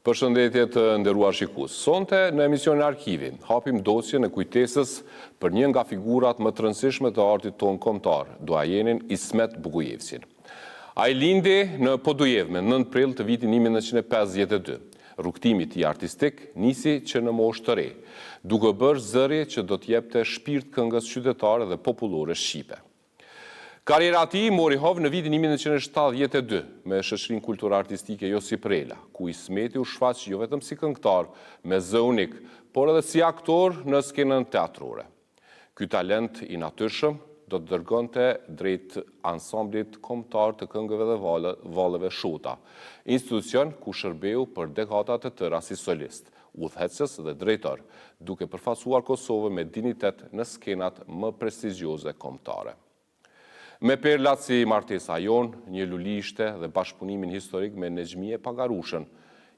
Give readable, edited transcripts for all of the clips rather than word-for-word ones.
Përshëndetje të nderuar shikues. Sonte në emisionin Arkivi hapim dosjen e kujtesës për një nga figurat më të rëndësishme të artit tonë kombëtar, doajenin Ismet Bugujevsin. Ai lindi në Podujevë 9 prill të vitit 1952. Rrugtimi i tij artistik nisi që në moshë të re, duke bërë zëri që do të jepte shpirt këngës qytetare dhe popullore shqipe. Karriera e tij mori hov në vitin 1972 me shoqërinë kulturore artistike Josip Rela, ku Ismeti u shfaq jo vetëm si këngëtar me zë unik, por edhe si aktor në skenën teatrore. Ky talent i natyrshëm do të dërgonte drejt ansamblit kombëtar të këngëve dhe valleve Shota, institucion ku shërbeu për dekada të tëra si solist, udhëheqës dhe drejtor, duke përfaqësuar Kosovën me dinitet në skenat më prestigjioze kombëtare. Me perlat si Martesa Jon, Një luli ishte dhe bashkëpunimin historik me Nexhmije Pagarushën,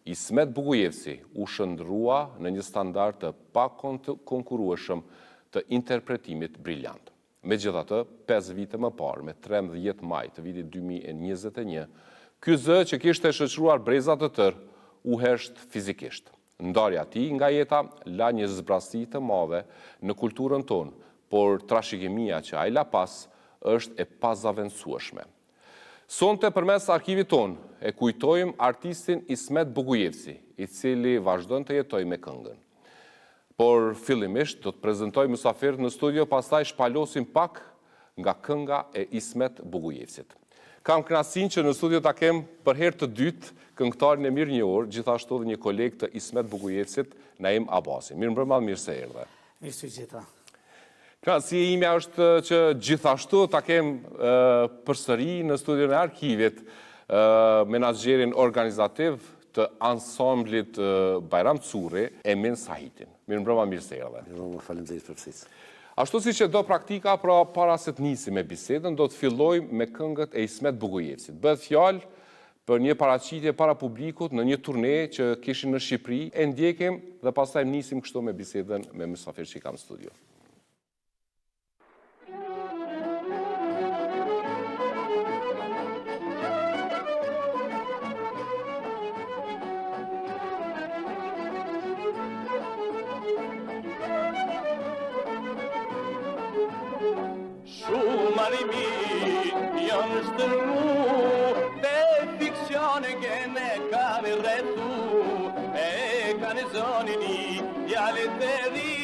Ismet Bugujevsi u shndrua në një standard të pakonkurrueshëm të interpretimit briljant. Megjithatë, 5 vite më parë, me 13 maj të vitit 2021, ky zë që kishte shoqëruar breza të tërë u hesht fizikisht. Ndarja e tij nga jeta la një zbrasi të madhe në kulturën tonë, por trashëgimia që ai la pas është e pazavendësueshme. Sonte përmes arkivit tonë e kujtojmë artistin Ismet Bugujevsi, i cili vazhdon të jetojë me këngën. Por fillimisht do të prezantoj mysafirët në studio, pastaj shpalosim pak nga kënga e Ismet Bugujevsit. Kam kënaqësinë që në studio ta kem për herë të dytë këngëtarin e mirënjohur, gjithashtu edhe një koleg të Ismet Bugujevsit, Naim Abasi. Mirëmbrëma, mirë se erdhe. Mirë se gjitha. Kënaqësia ime është që gjithashtu ta kem përsëri në studion e arkivit menaxherin organizativ të ansamblit Bajram Curri, Emin Sahitin. Mirëmbrëma, mirë se erdhe. Mirëmbrëma, faleminderit për ftesë. Ashtu siç e do praktika, pra para se të nisim me bisedën, do të fillojmë me këngët e Ismet Bugujevsit. Bëhet fjalë për një paraqitje para publikut në një turne që kishin në Shqipëri, e ndjekim dhe pastaj nisim kështu me bisedën me mysafirët që kam në studio. Janë shtërmu, te fikcione gene kanë rrethu, e kanë zonini, djalit e ri,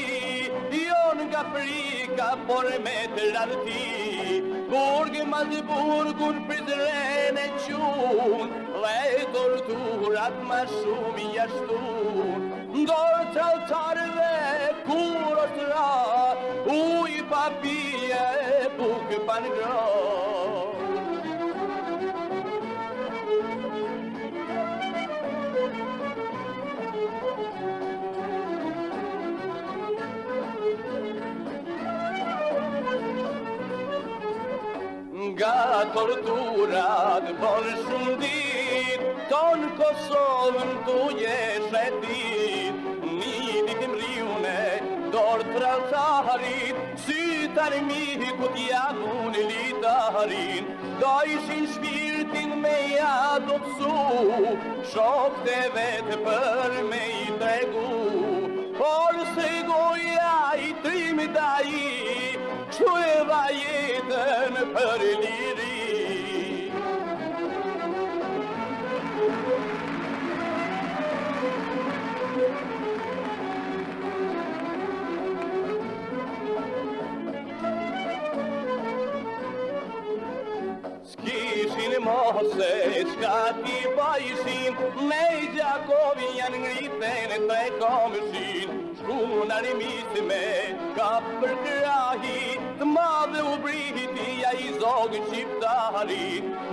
jonë nga Afrika, por me të larti, burgë mazë burgun prizren e qun, dhe torturat ma shumë jashtun, ndorë të altarëve, kur është ra, uj papije, bukë panë gro. Nga torturat bon shumë dit, tonë Kosovën tu jeshe dit, një ditim riune, dorë traltarit, sytar mikut jamun litarin, do ishin shpirtin me jadopsu, shok të vetë për me i tregu, por se goja i trimit a i, qu e vajetën për liri. S'kishin mose, qka ti bajshin, me i Gjakovi janë ngriten e të komëshin, shkun arimisme, ka për krahi, të madhe u briti, ja i zogë qiptari,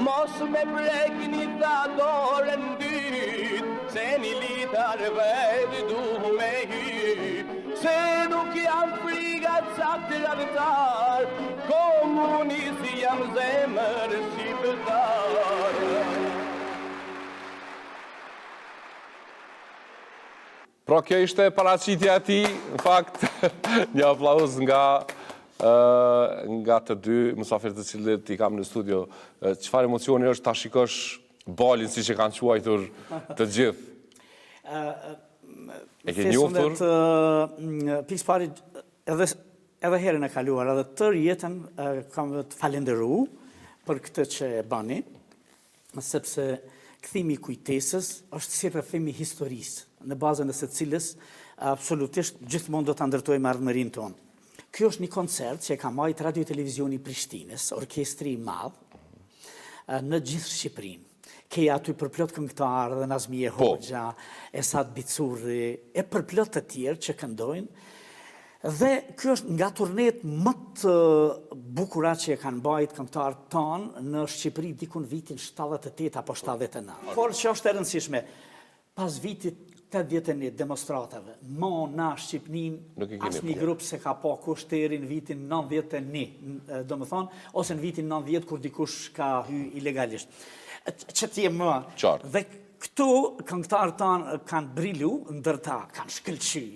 mos me prekni ta dorën dyt, se një litarve dhe du me hyp, se nuk jam frigat saktë radhëtar, komunisi jam zemër shqiptar. Pra kjo ishte paraqitja e tij, në fakt, një aplauz nga të dy mysafirët të cilët i kam në studio. Çfarë emocioni është ta shikosh balin siç e kanë quajtur të gjithë? E ke njohur? Pikë pari, edhe herën e kaluar, edhe tërë jetën kam të falenderu për këtë që e bani, sepse kthimi i kujtesës është si rrëfimi i historisë, në bazën e së cilës absolutisht gjithmonë do ta ndërtojmë ardhmërinë tonë. Ky është një koncert që e ka marrë Radio Televizioni i Prishtinës, orkestri i madh në gjithë Shqipërinë. Ke aty përplot këngëtarë dhe Nazmije Hoxha, Esat Bicurri, e përplot të tjerë që këndojnë. Dhe kjo është nga turnet më të bukura që e kanë bajt këngëtarët tanë në Shqipëri dikun vitin 78 apo 79. Por që është e rëndësishme, pas vitit 81 demonstratave, na Shqipnin asë një grupë se ka pa kushteri në vitin 91, do më thonë, ose në vitin 90 kur dikush ka hy ilegalisht. Që t'je më. Dhe këtu këngëtarët tanë kanë brilu, ndërta kanë shkëlqy,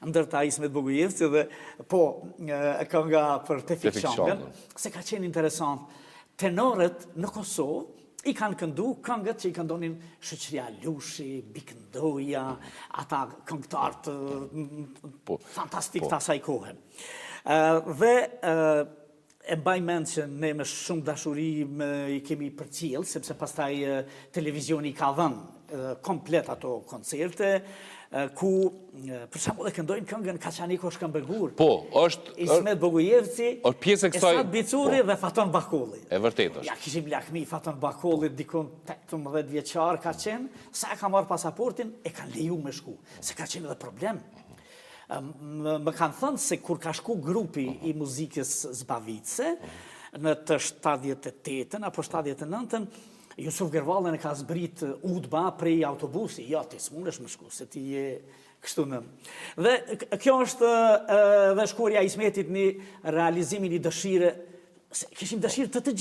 ndërta Ismet Bogujevci dhe po kënga për Tefik Qangën, se ka qenë interesant. Tenorët në Kosovë i kanë këndu këngët që i këndonin Shoqëria Lushi, Bikëndoja, ata këngëtarët fantastik të asaj kohë. Dhe e mbaj mend që ne me shumë dashuri i kemi përcjell, sepse pastaj televizioni ka dhënë komplet ato koncerte, ku për shembull e këndojnë këngën Kaçaniko Shkëmbëgur. Po, është Ismet Bogujevci, pjesë e kësaj. Esat Bicurri dhe Faton Bakolli. E vërtetë është. Ja kishim lakmi Faton Bakolli dikon 18 vjeçar ka qenë, sa e ka marrë pasaportin e kanë leju me shku, se ka qenë edhe problem. Më kanë thënë se kur ka shku grupi i muzikës zbavice, në të 78-ën apo 79-ën, Jusuf Gervallën e ka zbrit udba prej autobusi. Ja, ti s'mundesh më shku, se ti je kështu në. Dhe kjo është dhe shkuarja Ismetit një realizimin i dëshire, kishim dëshirë të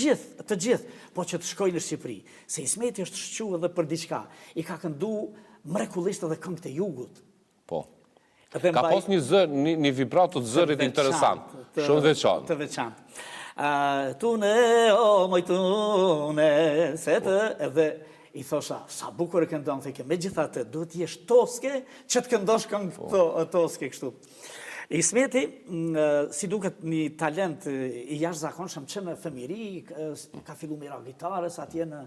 gjithë, po që të shkoj në Shqipëri. Se Ismeti është shqu edhe për diçka. I ka këndu mrekullisht edhe këngët e jugut. Po. Ka pas një vibrato të zërit interesant, shumë veçantë. Të veçantë. Tune, o moj tune, se të, edhe i thosha, sa bukur e këndon, theke, me gjithatë, duhet jesh toske, që të këndosh këngë toske kështu. Ismeti, si duket një talent i jashtëzakonshëm që në fëmiri, ka fillu me ra gitarës, atje në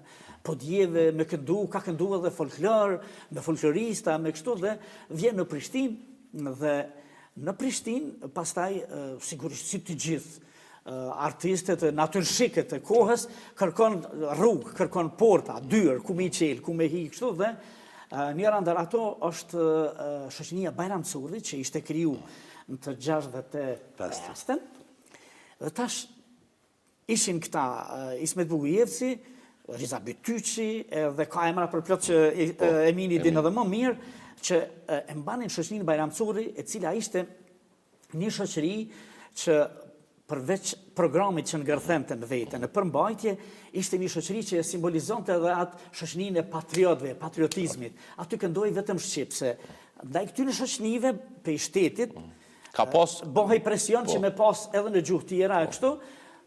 podjeve, me këndu, ka këndu edhe folklor, me folklorista, me kështu, dhe vjen në Prishtinë, dhe në Prishtinë, pastaj, sigurisht si të gjithë, artistet, natyrshikët e kohës, kërkon rrugë, kërkon porta, dyrë, ku me i qelë, ku me hi, kështu, dhe njëra ndër ato është shoqënia Bajram Curri, që ishte kriju në të 65-ën, dhe tash ishin këta Ismet Bogujevci, Riza Betyqi, dhe ka emra për plot që Emini din edhe më mirë, që e mbanin shoqërinë Bajram Curri, e cila ishte një shoqëri që përveç programit që ngërthente në vete, në përmbajtje, ishte një shoqëri që simbolizonte edhe atë shoqërinë e patriotëve, patriotizmit. Aty këndoi vetëm shqip, se ndaj këtyre shoqënive pe shtetit bëhej presion që me pas edhe në gjuhë tjera e kështu,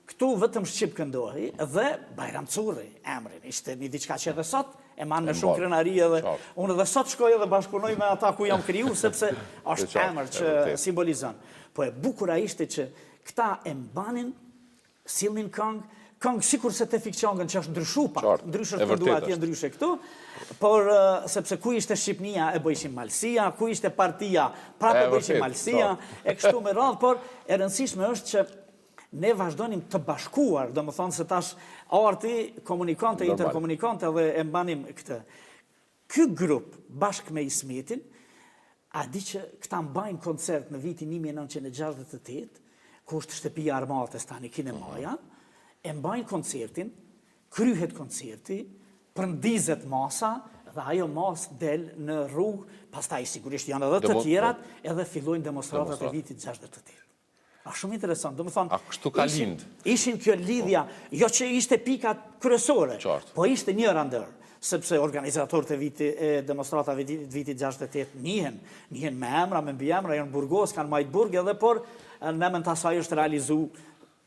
këtu vetëm shqip këndohej, dhe Bajram Curri, emrin, ishte një diçka që edhe sot e manë në shumë krenari, edhe unë edhe sot shkoj edhe bashkëpunoj me ata ku jam kriju, sepse është emër që simbolizon. Po e bukura ishte që këta e mbanin, sillnin këngë sikur se Tefik Qangën që është ndryshu pak, ndryshe të këndu atje ndryshe këtu, por sepse ku ishte Shqipnia e bëjshin Malësia, ku ishte partia, prapë e bëjshin Malësia, e kështu me radhë, por e rëndësishme është që ne vazhdonim të bashkuar, do më thonë se tash arti, komunikante, interkomunikante dhe e mbanim këtë. Ky grup bashkë me Ismetin, a di që këta mbajnë koncert në vitin 1968, ku është shtëpia Armatës tani kinemaja, e mbajnë koncertin, kryhet koncerti, përndizet masa, dhe ajo mas del në rrugë, pastaj sigurisht janë edhe të tjerat, edhe fillojnë demonstratat e vitit 68. A shumë interesant, do më thonë... A kështu ka lind? Ishin kjo lidhja, jo që ishte pika kryesore, po ishte njëra ndër, sepse organizatorët e demonstratave vitit 68 njihen me emra, me mbi emra, janë burgos, kanë majtë burg edhe, por në emën të asaj është realizu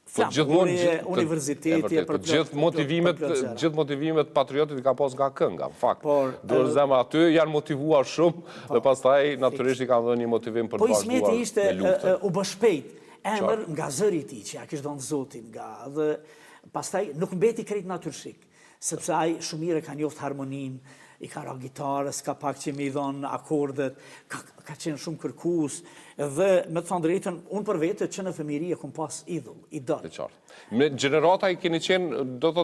flamurje, universitetje, për gjithë motivimet patriotit i ka pas nga kënga, në fakt. Dorë zemra aty janë motivuar shumë dhe pastaj natyrisht i kanë dhënë një motivim për të vazhduar me luftën. Po Ismeti ishte u bë shpejt, emër nga zëri i tij që ja kishte dhënë Zotin nga dhe pastaj nuk mbeti krejt natyrshik, sepse ai shumë mirë ka njoftë harmoninë, i ka ra gitarës, ka pak që mi dhonë akordet, ka qenë shumë kërkus, dhe me të thonë drejtën, unë për vete që në fëmiri e kom pas idhull, idol. Me gjenerata i keni qenë, do të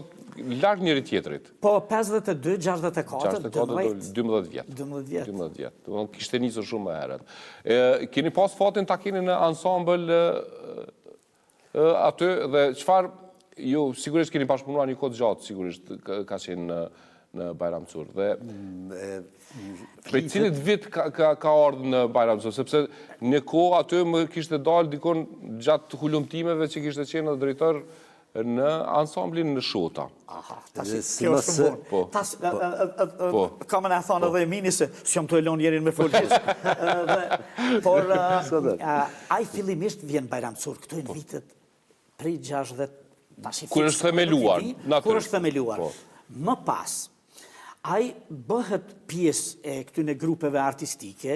larg njëri tjetrit? Po, 52, 64, 12 vjetë. 12 vjetë. Kishte nisur shumë më herët. Keni pas fatin ta keni në ansambël aty, dhe qëfar, ju sigurisht keni pashpunuar një kohë gjatë, sigurisht ka qenë në Bajram Sur. Dhe prej cilit vit ka ardhur në Bajram Sur, sepse një kohë aty më kishte dalë dikon gjatë hulumtimeve që kishte qenë drejtor në ansamblin në Shota. Aha, kjo është shumë bon. Ka më në thonë edhe Emini se s'jom të elon jerin me folqis. Por, ai fillimisht vjen Bajram Sur, këto e në vitet prej 60. Kur është themeluar. Kur është themeluar. Më pas, ai bëhet pjesë e këtyne grupeve artistike,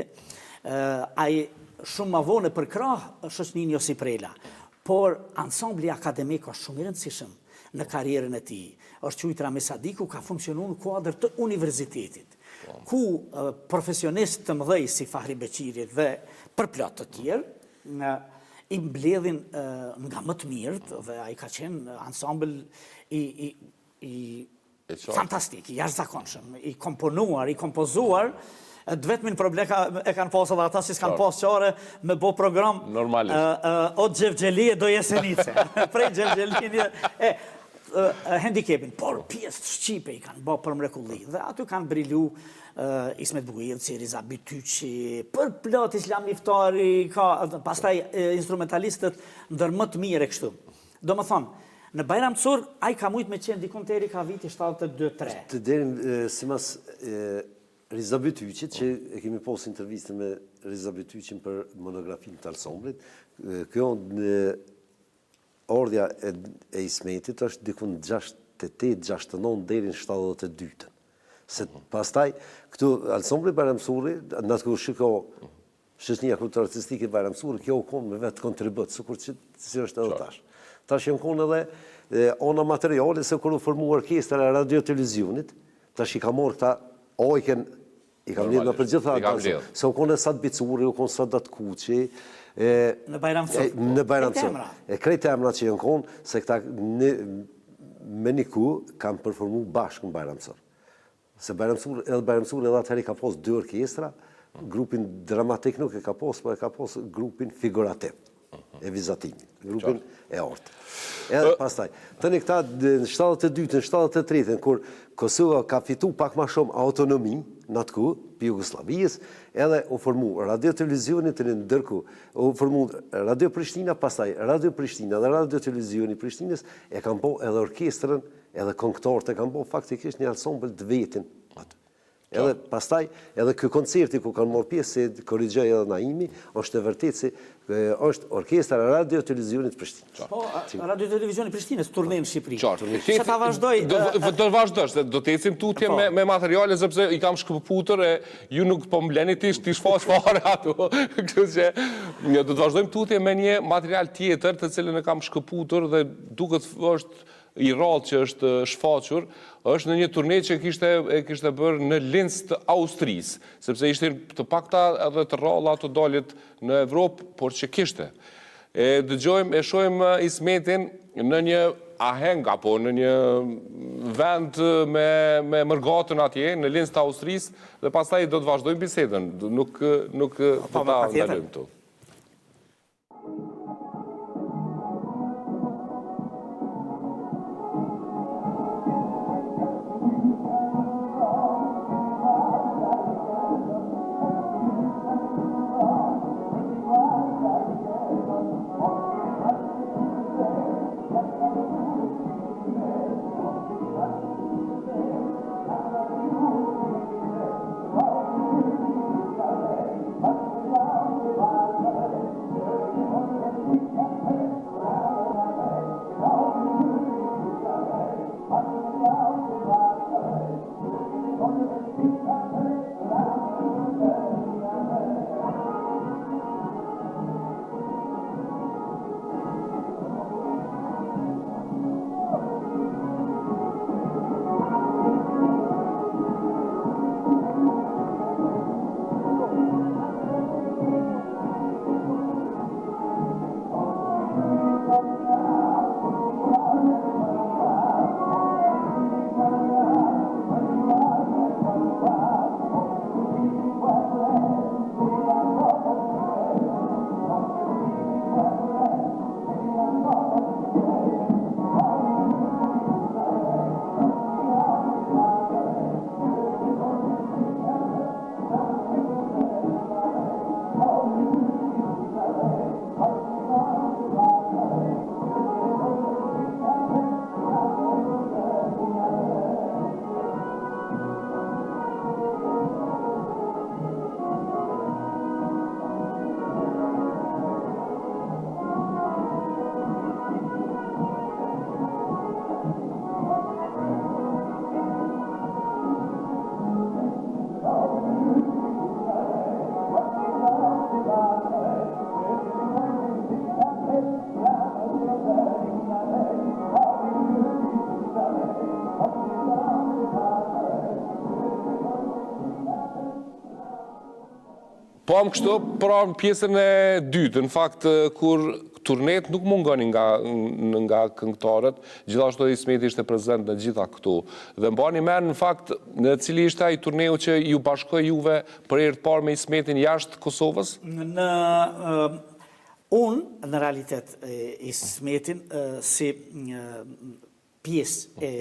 ai shumë ma vone për krah shoqënin Josip Rela, por ansambli akademik është shumë i rëndësishëm në karierën e tij. Është quajtur Ramesadiku, ka funksionu në kuadër të universitetit, ku profesionistë të mëdhej si Fahri Beqiri dhe përplot të tjerë i mbledhin nga më të mirët, dhe ai ka qenë ansambël fantastik, i jashtëzakonshëm, i komponuar, i kompozuar, vetëmin problem e kanë pasur edhe ata që s'kanë pas qare me bo program o Gjevgjelie do Jesenice. Prej Gjevgjelinje handicapin, por pjesë të Shqipe i kanë bo për mrekulli. Dhe aty kanë brilju Ismet Bugujevci, Riza Bytyqi, për plot Islam Miftari, pastaj instrumentalistët ndër më të mirë e kështu. Do më thonë, në Bajram Sur, ai ka mujt me qenë dikun teri ka viti 72-3. Të derin, si mas Riza Bytyqit, që e kemi posë intervistën me Riza Bytyqin për monografin të ansamblit, kjo në ordja e Ismetit është dikun 68-69 derin 72. Se pastaj, këtu ansambli Bajram Suri, në të kërë shiko shëshnia kulturë artistike Bajram Suri, kjo u konë me vetë kontribut, së kur që si është edhe tash. Tash janë konë edhe ona materiale se kërë u formu orkestra e radio-televizionit, tash i ka morë këta ojken, i kam lidhë në për gjitha ata, se u konë e Sad Bicuri, u konë Sadat Kuqi, në Bajram Sur. Në Bajram Sur. Krejt emra që janë konë, se këta me një ku kam performu bashkë në Bajram Sur. Se Bajram Sur edhe atëheri ka posë 2 orkestra, grupin dramatik nuk e ka posë, po e ka posë grupin figurativ e vizatimi, grupin e ortë. Edhe pastaj, të një këta në 72, në 73, kur Kosova ka fitu pak ma shumë autonomi në atë ku, për Jugoslavijës, edhe u formu radio-televizionit të një ndërku, u formu Radio Prishtina, pastaj Radio Prishtina dhe Radio Televizioni Prishtinës e kam po edhe orkestrën, edhe këngëtarët e kam po faktikisht një ansambël të vetin atë. Edhe pastaj, edhe kjo koncerti ku kanë morë pjesë, se korrigjoj edhe Naimi, është e vërtet se është orkestra Radio Televizionit Prishtinës. Po, Radio Televizionit Prishtinës, turnej në Shqipëri. Që ta vazhdoj... Do vazhdojsh, do të ecim tutje me materiale, sepse i kam shkëputër e ju nuk po mbleni ti shfaq fare ato. Kështu që do të vazhdojmë tutje me një material tjetër të cilën e kam shkëputër dhe duket është i rrallë që është shfaqur, është në një turne që kishte bërë në Linz të Austrisë, sepse ishte të pakta edhe të rralla të dalit në Evropë, por që kishte. E shojmë Ismetin në një aheng, apo në një vend me mërgatën atje, në Linz të Austrisë, dhe pastaj do të vazhdojmë bisedën, nuk të ta ndalojmë tu. Po më kështu, pra pjesën e dytë, në fakt, kur turnet nuk mungonin nga këngëtarët, gjithashtu dhe Ismeti ishte prezent në gjitha këtu. Dhe mbani mend në fakt, në cili ishte ai turneu që ju bashkoi juve për herë të parë me Ismetin jashtë Kosovës? Unë, në realitet, Ismetin, si pjesë e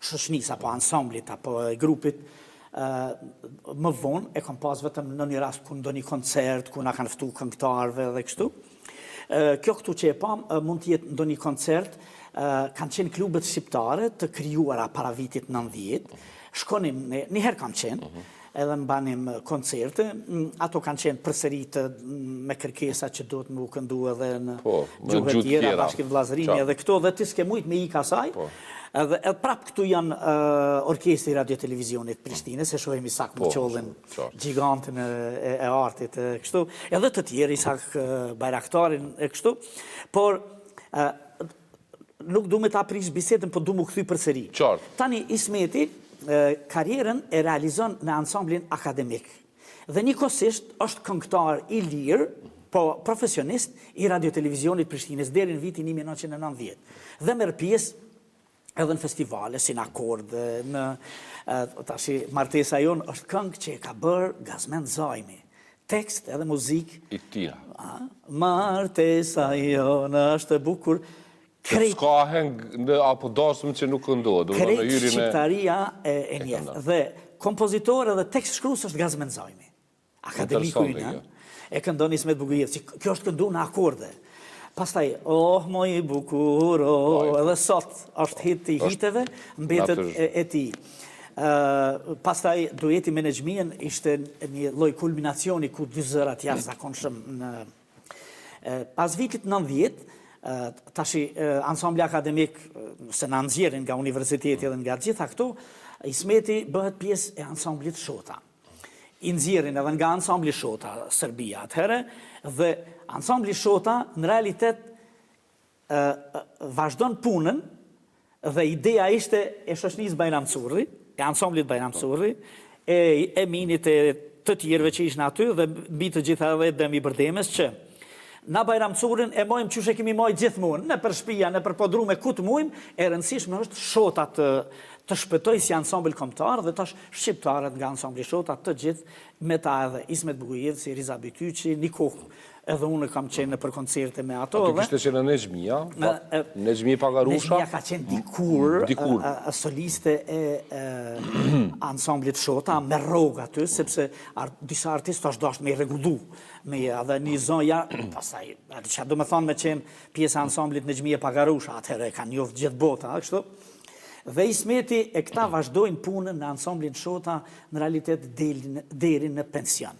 shoqënisë, apo ansamblit, apo grupit, më vonë e kam pas vetëm në një rast ku ndonjë koncert, ku na kanë ftu këngëtarëve dhe kështu. Kjo këtu që e pam mund të jetë ndonjë koncert, kanë qenë klubet shqiptare të krijuara para vitit 90. Shkonim, njëherë kam qenë, edhe mbanim koncerte, ato kanë qenë përsëritë me kërkesa që duhet më u këndu edhe në gjuhë tjera, bashkë vllazërini edhe këto, dhe ti s'ke mujt me i kasaj. Edhe prap këtu janë orkestri Radio Televizionit Prishtines, e shohemi Isak Muqollin, gjigantën e artit, kështu, edhe të tjerë, Isak Bajraktarin, kështu, por nuk du me ta prish bisedën, por du mu këthy përsëri. Tani Ismeti karierën e realizon në ansamblin akademik. Dhe njëkohësisht është këngëtar i lirë, po profesionist i Radio Televizionit Prishtines deri në vitin 1990. Dhe merr pjesë edhe në festivale, si në akord, tashi martesa jonë është këngë që e ka bërë Gazmend Zajmi. Tekst edhe muzik. I tira. Martesa jonë është bukur. S'ka heng apo dasëm që nuk këndohet. Krejt shqiptaria e njeh. Dhe kompozitor edhe tekst shkrues është Gazmend Zajmi. Akademiku i një. E këndon Ismet Bugujevci. Kjo është këndu në akorde. Pastaj, moj bukur, edhe sot është hit i hiteve, mbetet e ti. Pastaj, dueti me Nexhmien ishte një lloj kulminacioni ku dy zërat jashtëzakonshëm në pas vitit 90, tashi ansambli akademik se na nxjerrin nga universiteti dhe nga gjitha këtu, Ismeti bëhet pjesë e ansamblit Shota. I nxjerrin edhe nga ansambli Shota Serbia atëherë, dhe ansambli Shota në realitet vazhdon punën, dhe ideja ishte e shoqënisë Bajram Curri, e ansamblit Bajram Curri, e Eminit e të tjerëve që ishnë aty, dhe mbi të gjitha edhe Demi Bërdemes, që na Bajram Currin e mojmë qyshe kemi mojë gjithmonë, në për shtëpia, në për podrume, ku të mujmë, e rëndësishme është Shota të shpëtoj si ansambl kombëtar, dhe tash shqiptarët nga ansambli Shota të gjithë, me ta edhe Ismet Bugujevci, Riza Bytyqi, një kohë edhe unë kam qenë për koncerte me ato. Aty kishte qenë në Nexhmia, Nexhmia Pagarusha. Nexhmia ka qenë dikur soliste e ansamblit Shota, me rrogë aty, sepse disa artistë është dashur me i rregullu, me edhe një zonja, pastaj, çfarë do të thonë me qenë pjesë ansamblit Nexhmia Pagarusha, atëherë kanë njoft gjithë bota, kështu. Dhe Ismeti e këta vazhdojnë punën në ansamblin Shota në realitet deri në pension.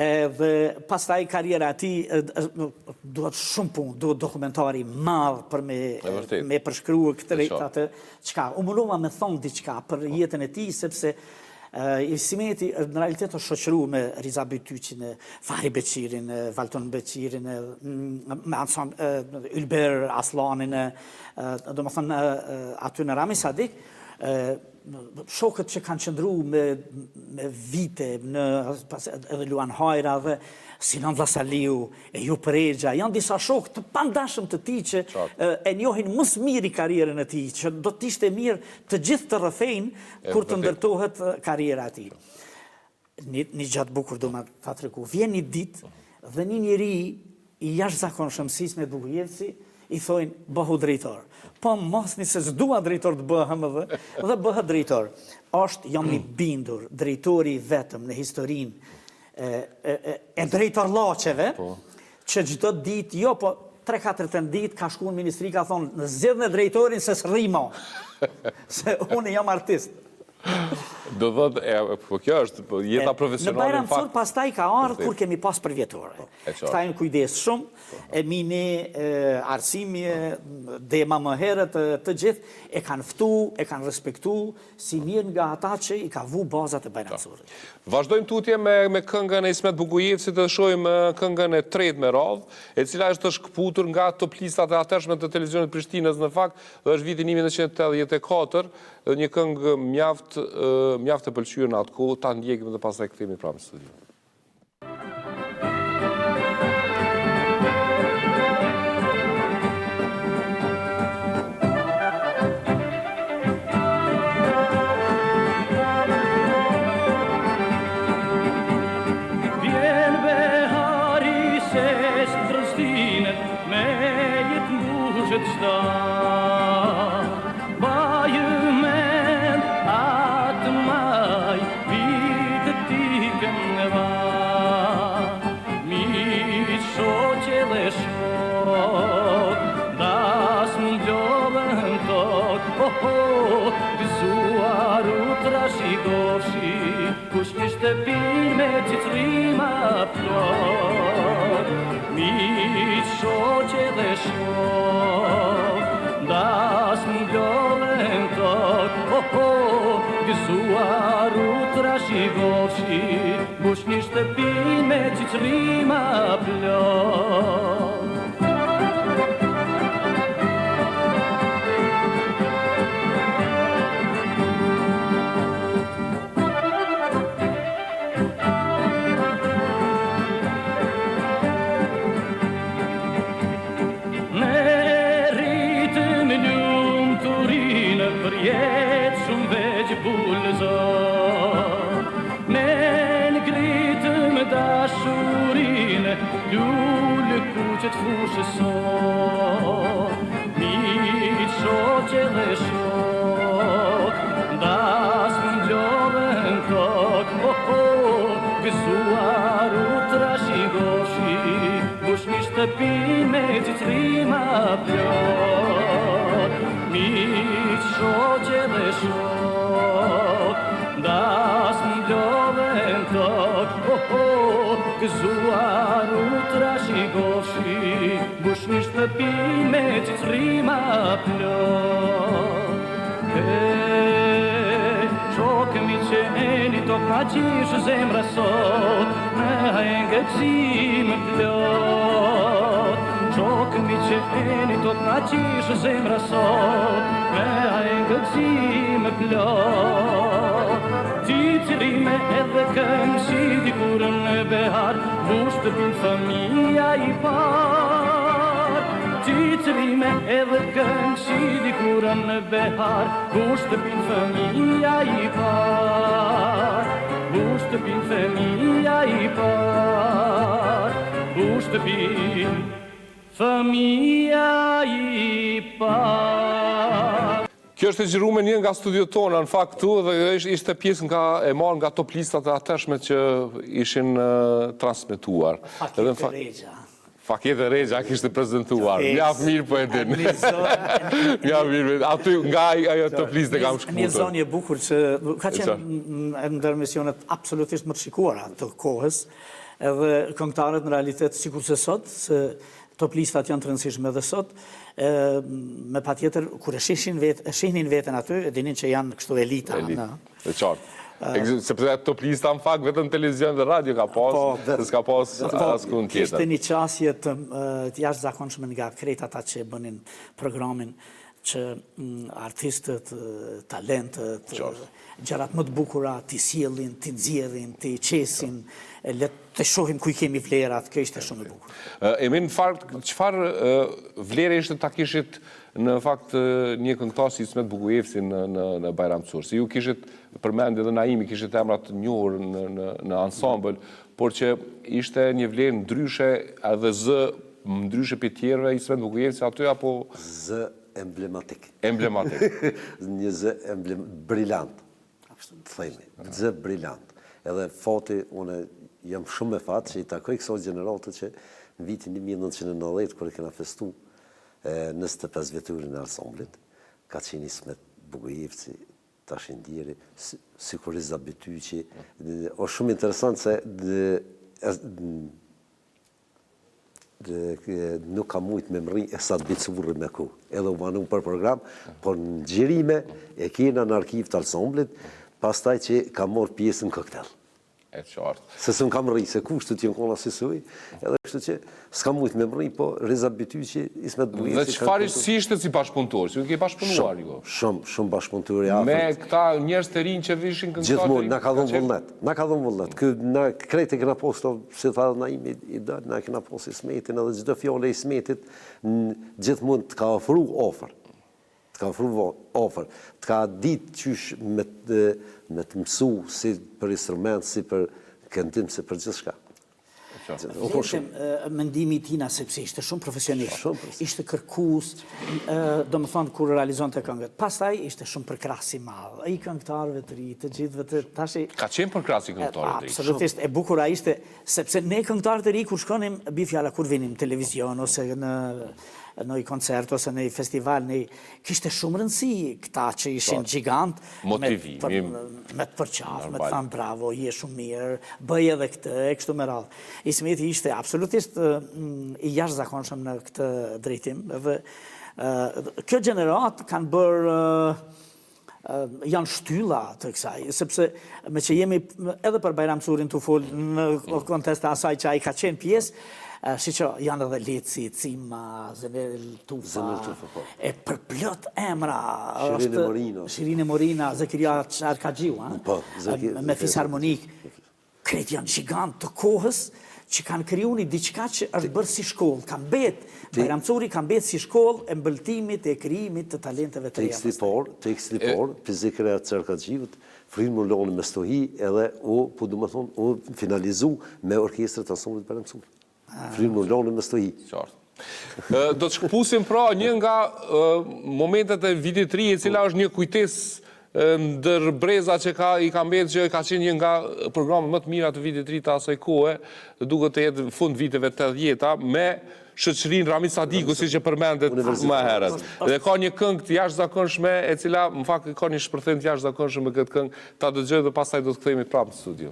Dhe pastaj karriera ati duhet shumë punë, duhet dokumentari madh për me përshkruar këtë atë çka. U mundova me thonë diçka për jetën e tij, sepse Ismeti në realitet është shoqëruar me Riza Bytyqin, Fahri Beqirin, Valton Beqirin, me Ylber Aslanin, do më thënë aty në Rami Sadik, shokët që kanë qëndru me vite, edhe Luan Hajra dhe Sinan Vlasaliu, Ju Përregja, janë disa shokë të pandashëm të ti që e njohin mës mirë i karierën e ti, që do t'ishte mirë të gjithë të rrëfejnë kur të ndërtohet karriera e ti. Një gjatë bukur do më ta treku. Vjen një ditë dhe një njeri i jashtëzakonshëm si Ismet Bugujevci i thojnë bëhu drejtor. Po mosni se s'dua drejtor të bëhem dhe bëhet drejtor. Jam i bindur, drejtori vetëm në historinë e drejtor llaqeve, që çdo ditë, jo, po 3-4 ditë ka shkuar në ministri, ka thonë, në zgjedhni drejtorin se s'rrimo, se unë jam artist. Do thotë, po kjo është jeta profesionale. Në Bajram Curri pastaj ka ardhur kur kemi pas përvjetore. Këta janë kujdes shumë, Emini, Arsimi, Dema më herët, të gjithë e kanë ftu, e kanë respektu, si mirë nga ata që i ka vu bazat e Bajram Curri. Vazhdojmë tutje me këngën e Ismet Bugujevcit dhe shohim këngën e tretë me radhë, e cila është shkëputur nga top listat e atërshme të televizionit Prishtinës në fakt, dhe është vitin 1984, një këngë mjaft e pëlqyer në atë kohë, ta ndjekim dhe pastaj kthehemi pranë në studio. trashigofshi, kush një shtëpi me citrima plot, miq, shoqe dhe shok, das mblodhen tot, gëzuar u trashigofshi, kush një shtëpi me citrima plot. Jetë shumë veç bulëzor, ne ngritëm dashurinë, lullë kuqet fushësor, miq, shoqe dhe shok, das mblodhen tok, gëzuar u trashigofshi, kush një shtëpi me citrima plot, miq, shoqe dhe shok, das mblodhen tok, gëzuar u trashigofshi, kush një shtëpi me citrima plot. Shokë mi që eni tok ma qish zemra sot, me hajngëzim plot. Shokë mi që eni tok ma qish zemra sot, me hajngëzim plot. Citrime edhe këngë si dikurën në behar, vush të bin familja i par. Citrime edhe këngë si dikurën në behar, vush të bin familja i par. Vush të bin familja i par. Vush të bin familja i par. Kjo është e gjiru me një nga studiot tona, në fakt tu, dhe ishte pjesë e marrë nga top listat e ateshme që ishin transmituar. Fakete Regja. Fakete Regja kishte prezentuar. Mjaf mirë po e din. Mjaf mirë. Aty nga ajo top liste kam shkuar. Një zonë e bukur që ka qenë ndër misionet absolutisht më të shikuara të kohës, edhe këngëtarët në realitet sikur se sot, se top listat janë të rëndësishme dhe sot, me pa tjetër, kur e shihnin vetën aty, e dinin që janë kështu elita. E qartë. Sepse top lista në fakt vetëm televizion dhe radio ka pas, dhe s'ka pas askun tjetër. Kishte një qasje të jashtëzakonshme nga krejt ata që bënin programin, që artistët, talentët, gjërat më të bukura, t'i sjellin, t'i nxjerrin, t'i qesin, le të shohim ku i kemi vlerat, kjo ishte shumë e bukur. Emin, në fakt, qëfar vlere ishte ta kishit në fakt një këngëtar si Ismet Bugujevsi në Bajramsur? Si ju kishit përmendje dhe Naimi, kishit emrat njohur në ansambël, por që ishte një vlerë ndryshe edhe zë ndryshe për tjerëve Ismet Bugujevsi aty, apo... Zë emblematik. Emblematik. Një zë briljant, të thejmi, zë briljant. Edhe fati, une jam shumë me fatë që i takoj këso generatët që në vitin 1990, kër e kena festu 25 vjeturin e ansamblit, ka qenë Ismet Bugujevsi, Tashindiri, Sykuriza Bytyqi. O shumë interesant se nuk ka mujtë me mëri e sa të bicurë me ku. Edhe u manu për program, por në gjirime e kena në arkiv të ansamblit, pastaj që ka morë pjesën koktel. E qartë. Se së më kam rri, se kushtët jënë kona sësëj, edhe kështu që s'ka mujtë me mëri, po Reza Bytyqi, Ismet Bugujevsi... Dhe qëfar ishte si ishte si bashkëpunëtor? Si ju ke bashkëpunuar, jo? Shumë bashkëpunëtor e afert. Me këta njerëz të rinj që vishin këngëtarë? Gjithmonë, na ka dhënë vullnet. Na ka dhënë vullnet. Na krejt e kena posë, si tha Naimi i dalë, na kena posë Ismetin, edhe gjithë fjole Ismetit, gjithmonë të ka ofru ofër. Të ka ofru ofër. Të ka ditë qysh me të mësu si për instrument, si për këndim, si për gjithë shka. Mendimi tina, sepse ishte shumë profesionisht, ishte kërkus, do më thonë kur realizon të këngët. Pastaj ishte shumë përkrasi madhë, i këngëtarëve të ri, të gjithëve të tashi... Ka qenë përkrasi këngëtarëve të ri? Absolutisht, e bukura ishte, sepse ne këngëtarë të ri, kur shkonim, bi fjalla kur vinim televizion, ose në në i koncert ose në i festival, kishte shumë rëndësi këta që ishin gjigant, me të përqaf, me të thamë bravo, je shumë mirë, bëj edhe këtë, e kështu me radhë. Ismeti ishte absolutisht i jashtëzakonshëm në këtë drejtim, dhe kjo gjenerat kanë bërë janë shtylla të kësaj, sepse me që jemi edhe për Bajram Curin të full në kontest asaj që a i ka qenë pjesë, shi që janë edhe Leci, Cima, Zemel Tufa, e përplot emra, Shirine Morina, Zekiria Qarkagjiu, me fisharmonik, kretë janë gjigant të kohës, që kanë kriju një diçka që është bërë si shkollë, kanë betë, Bajram Curi kanë betë si shkollë e mbëltimit e krijimit të talenteve të reja. Teksti por, për Zekiria Qarkagjiut, frinë më lonë me stohi edhe po du më thonë, u finalizu me orkestrët ansamblit Bajram Curi. Frinë më lonë me stohi. Do të shkëpusim pra një nga momentet e vitit 3, e cila është një kujtes ndër breza që i ka mbetë që ka qenë një nga programet më të mira të vitit 3 të asaj kohe, duke të jetë fund viteve 80-ta, me shoqërinë Rami Sadiku, si që përmendet më herët. Dhe ka një këngë të jashtëzakonshme, e cila, në fakt, ka një shpërthim të jashtëzakonshëm me këtë këngë, ta dëgjoj dhe pastaj do të kthehemi prapë në studio.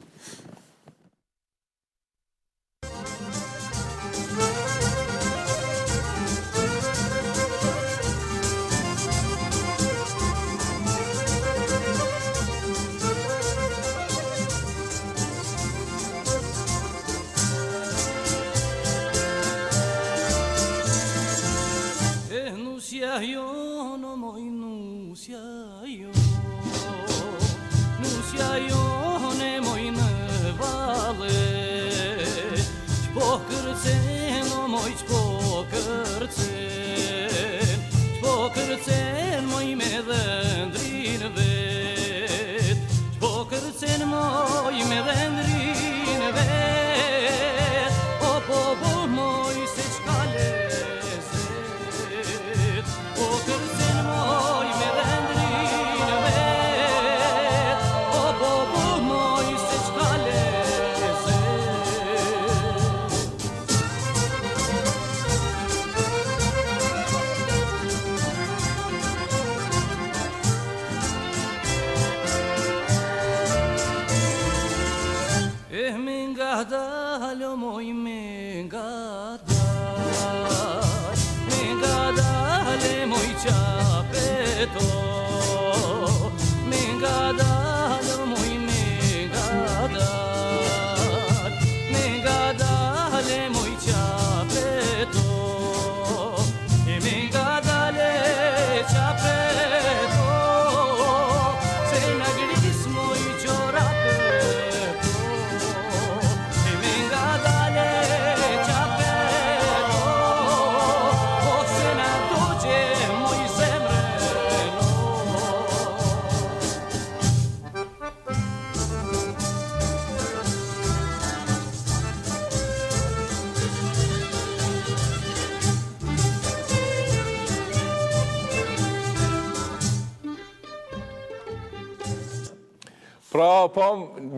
Pra, po,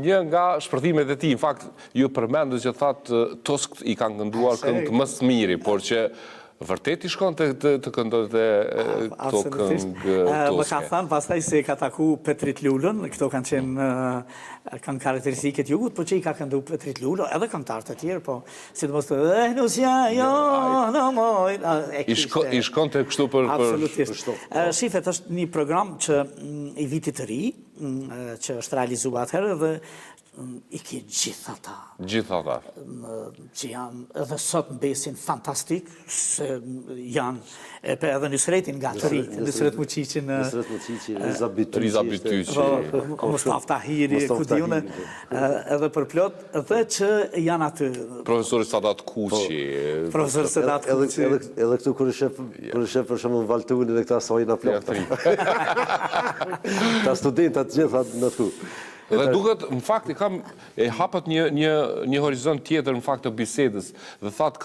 një nga shpërthimet e ti, në fakt, ju përmendu që thatë Tusk i kanë kënduar këngë më të miri, por që vërtet i shkon të këndot e këto këngë Tuske. Më ka thënë pastaj se ka taku Petrit Lullën, këto kanë qenë kanë karakteristiket jugut, po që i ka këndu Petrit Lullën, edhe këngëtarë të tjerë, po si të mos të nusja jo në moj... I shkon të kështu për... Absolutisht. Shifet është një program që i vitit të ri, që është realizuar atëherë dhe i ki gjitha ta. Gjitha ta. Që janë edhe sot mbesin fantastik, se janë edhe Nusretin nga të rritë, Nusret Muqiqin, Riza Bytyqi, Mustaf Tahiri, Kudjune, edhe për plot, dhe që janë aty. Profesori Sadat Kuqi. Profesor Sadat Kuqi. Edhe këtu kërë shef për shumë në Valtuni dhe këta sojnë a plot. Ta studentat gjithat në tu. Dhe duket, në fakt, e hapët një horizont tjetër në fakt të bisedës, dhe thatë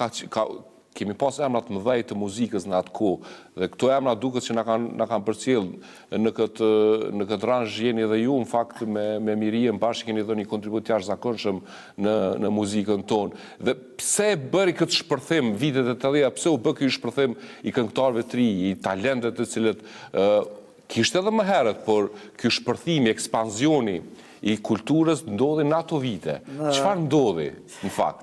kemi pas emrat mëdhej të muzikës në atë kohë, dhe këto emra duket që na kanë përcjell në këtë ranzh jeni dhe ju në fakt me Mirien bashkë keni dhënë një kontribut jashtëzakonshëm në muzikën tonë. Dhe pse e bëri këtë shpërthim vitet e 80, pse u bë ky shpërthim i këngëtarëve të ri, i talentet të cilët kishte edhe më herët, por ky shpërthim, ekspansioni i kulturës ndodhi në ato vite. Çfarë ndodhi në fakt?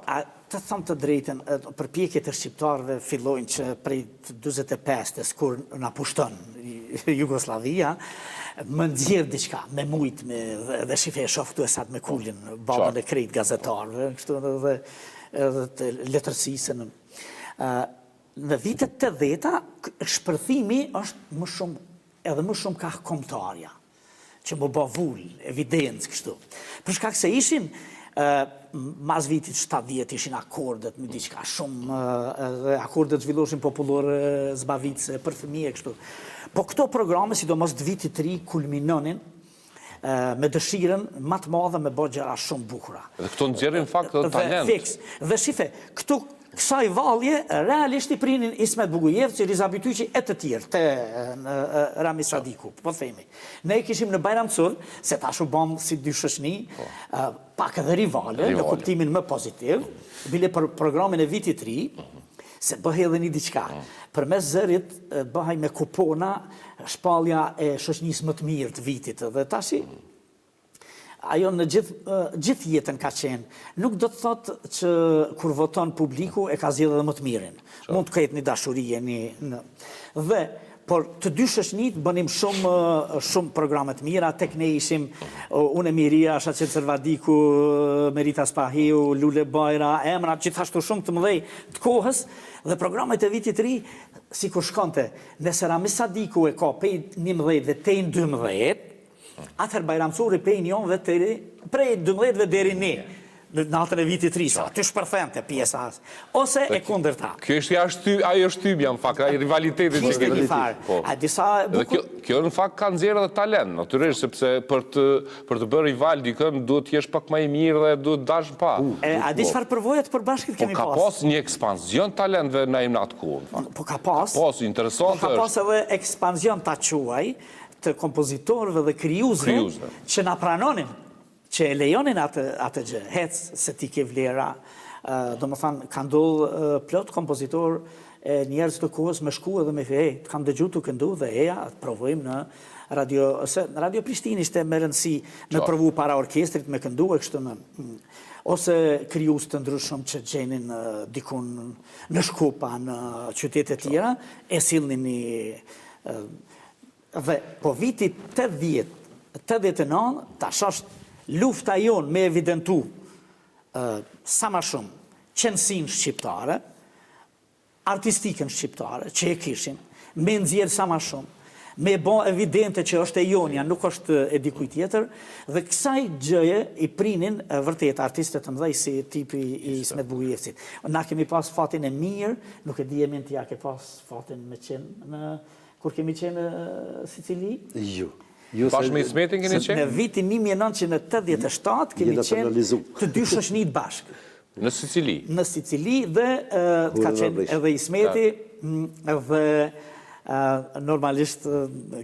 Të thëmë të drejtën, përpjekjet e shqiptarëve fillojnë që prej 45-ës, kur na pushton Jugoslavia, më nxjerr diçka, me mujt, dhe shife e shoh këtu e sa me kulin, babën e krejt gazetarëve, kështu dhe të letërsisë. Në vitet 80-a, shpërthimi është më shumë ka kombëtarja, që më bë vull, evidencë kështu. Për shkak se ishin mas vitit 70 ishin akordet me diçka shumë, akordet zhvilloshin popullore zbavitëse për fëmijë kështu. Po këto programe, sidomos të vitit 3, kulminonin me dëshirën më të madhe me bë gjëra shumë bukura. Dhe këto nxjerrin fakt të talent. Dhe shife, kësaj vallje realisht i prinin Ismet Bugujevci, Riza Bityqi e të tjerë, te Rami Sadiku, po themi. Ne kishim në Bajramcur, se tash u bëm si dy shoqëni, pak edhe rivale, në kuptimin më pozitiv, bile për programin e vitit 3, se bëhej edhe një diçka. Përmes zërit bëhej me kupona shpallja e shoqënisë më të mirë të vitit, dhe tashi ajo në gjithë jetën ka qenë. Nuk do të thotë që kur voton publiku e ka zgjedhur edhe më të mirin. Mund të ketë një dashuri dhe por të dy shoqënit bënim shumë programe të mira, tek ne ishim unë e Miria, Shaqet Servadiku, Merita Spahiu, Lule Bajra, emra gjithashtu shumë të mëdhej të kohës, dhe programet e vitit 3 sikur shkonte, nëse Rami Sadiku e ka pej 11 dhe tej 12, atëherë Bajramcuri prej 12 deri ne, në natën e vitit 3, sa të shpërthente pjesa as, ose e kundërta. Kjo është ajo shtypja në fakt, ai rivaliteti që Kishte një farë. Kjo në fakt ka nxjerrë edhe talent, natyrisht, sepse për të bërë rival dikën duhet të jesh pak më i mirë dhe duhet dash pa. A di çfarë përvojë të përbashkët kemi pas? Po ka pas një ekspansion talentëve në atë kohë. Po ka pas. Interesante është. Ka pas edhe ekspansion ta quaj të kompozitorëve dhe krijuesve që na pranonin, që e lejonin atë gjë, hec se ti ke vlera. Do më thanë, ka ndodhë plot kompozitor njerëz të kohës me shku edhe me thej, të kam dëgju të këndu dhe eja, të provojmë në Radio Prishtinë ishte me rëndësi me provu para orkestrit, me këndu e kështu në... Ose krijues të ndryshëm që gjenin dikun në Shkupa, në qytetet tjera, e sillnin një... Dhe po viti 89, tash është lufta jonë me evidentu sa ma shumë qenësinë shqiptare, artistikën shqiptare, që e kishin, me nxjerrë sa ma shumë, me bo evidente që është e jonja, nuk është e dikuj tjetër, dhe kësaj gjëje i prinin vërtet artistët të mëdhej si tipi i Ismet Bugujevcit. Na kemi pas fatin e mirë, nuk e di e mend t'ja ke pas fatin me qenë kur kemi qenë në Sicili? Bashkë me Ismetin keni qenë? Në vitin 1987 kemi qenë të dy shoqënit bashkë. Në Sicili? Në Sicili dhe ka qenë edhe Ismeti dhe normalisht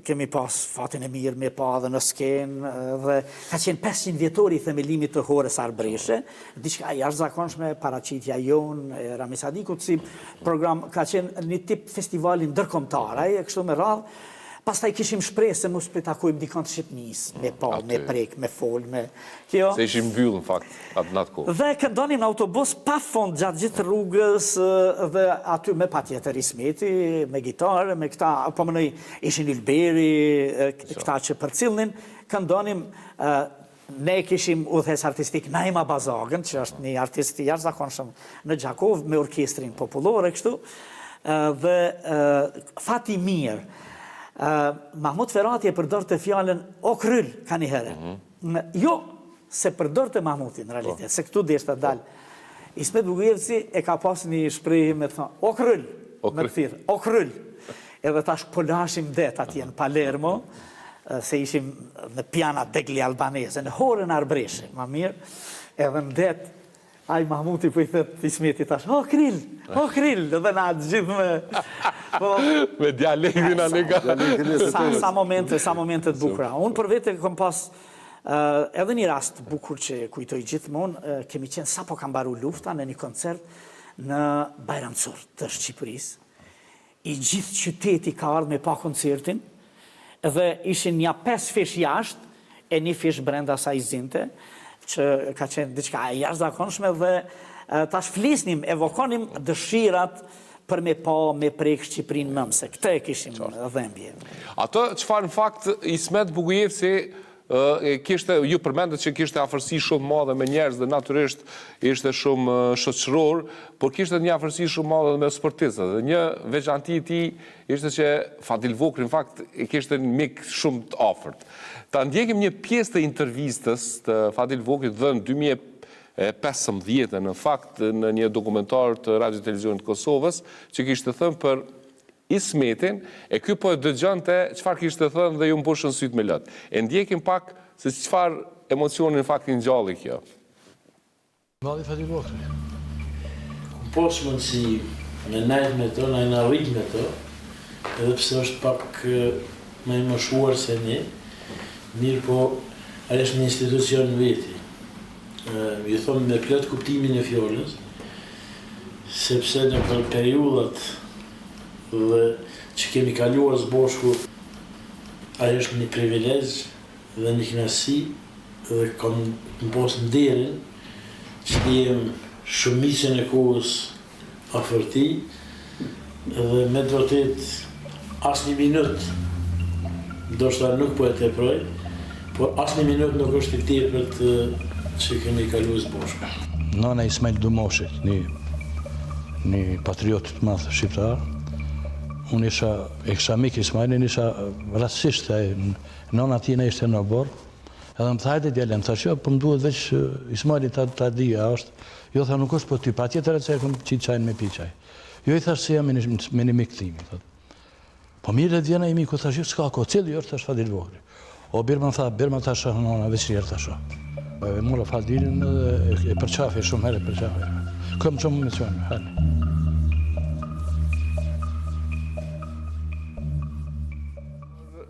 kemi pas fatin e mirë me pa dhe në skenë dhe ka qenë 500 vjetori i themelimit të Hores Arbreshe, diçka jashtëzakonshme, paraqitja jonë, Rami Sadikut si program, ka qenë një tip festivali ndërkombëtar, e kështu me radhë. Pastaj kishim shpresë se mos për takojmë dikon të Shqipënisë, me pa, me prek, me fol, me kjo. Se ishim mbyllë në fakt, atë natë kohë. Dhe këndonim në autobus pa fond gjatë gjithë rrugës dhe aty me patjetër Ismeti, me gitarë, me këta, po mënoj ishin Ylberi, këta që përcillnin, këndonim, ne kishim udhëhes artistik Naima Bazagën, që është një artist i jashtëzakonshëm në Gjakov, me orkestrin popullore kështu, dhe fati mirë. Mahmud Ferati e përdorte fjalën o kryll ka një herë. Jo, se përdorte Mahmudin në realitet, se këtu deshta dal. Ismet Bugujevci e ka pas një shprehje me të thonë, o kryll, me të thirë, o kryll. Edhe tash polashim det atje në Palermo, se ishim në pjana degli albanese, në Horën Arbreshe, ma mirë, edhe në det Ai Mahmuti po i thet Ismeti tash, o Krill, dhe na gjithë me... Me dialektin anë Sa momente të bukura. Unë për vete kom pas edhe një rast bukur që kujtoj gjithmonë, kemi qenë sa po ka mbaru lufta në një koncert në Bajramsur të Shqipërisë. I gjithë qyteti ka ardhur me pa koncertin dhe ishin ja 5 fish jashtë e një fish brenda sa i zinte, që ka qenë diçka e jashtëzakonshme dhe tash flisnim, evokonim dëshirat për me pa, me prek Shqipërinë mëmse. Këtë e kishim dhembje. Ato çfarë në fakt Ismet Bugujevci ju përmendet që kishte afërsi shumë madhe me njerëz dhe natyrisht ishte shumë shoqëror, por kishte një afërsi shumë madhe me sportistët. Dhe një veçanti i tij ishte që Fadil Vokri në fakt kishte një mik shumë të afërt. Ta ndjekim një pjesë të intervistës të Fadil Vokrit dhe në 2015 në fakt në një dokumentar të Radio Televizionit të Kosovës që kishte thënë për Ismetin, e ky po e dëgjonte çfarë kishte thënë dhe ju mbushën syt me lët. E ndjekim pak se çfarë emocioni në fakt i ngjalli kjo. Valli Fadil Vokri. Po si me najt me to, na rrit me to, edhe pse është pak më i moshuar se ne, mirë po ai është një institucion veti. Ju thonë me plot kuptimin e fjalës, sepse në periudhat dhe që kemi kaluar së bashku, ai është një privilegj dhe një kënaqësi dhe kam në posë nderin që jem shumicën e kohës afër tij dhe me të vërtet asnjë minutë ndoshta nuk po e teproj, por asnjë minutë nuk është i tepërt që kemi kaluar së bashku. Nana Ismail Dumoshit, një patriot të madh shqiptar. Unë e kisha mik Ismailin, isha rastisht, nana tina ishte në borë, edhe më thajte djallem, thash jo, po më duhet veç Ismaili ta dija është, jo tha nuk është po ty, pa tjetër e që e këm qitë qajnë me pi qaj. Jo i thash se jam me një mik timi, po mirë e djena i miku, thash jo, s'ka ko, cili është, thash Fadil Vokri. O Birman tha, Birman thash nana, veç njerë thash. E mora Fadilin dhe e përqafi, shumë herë përqafi. Këm që më mencionë, hali.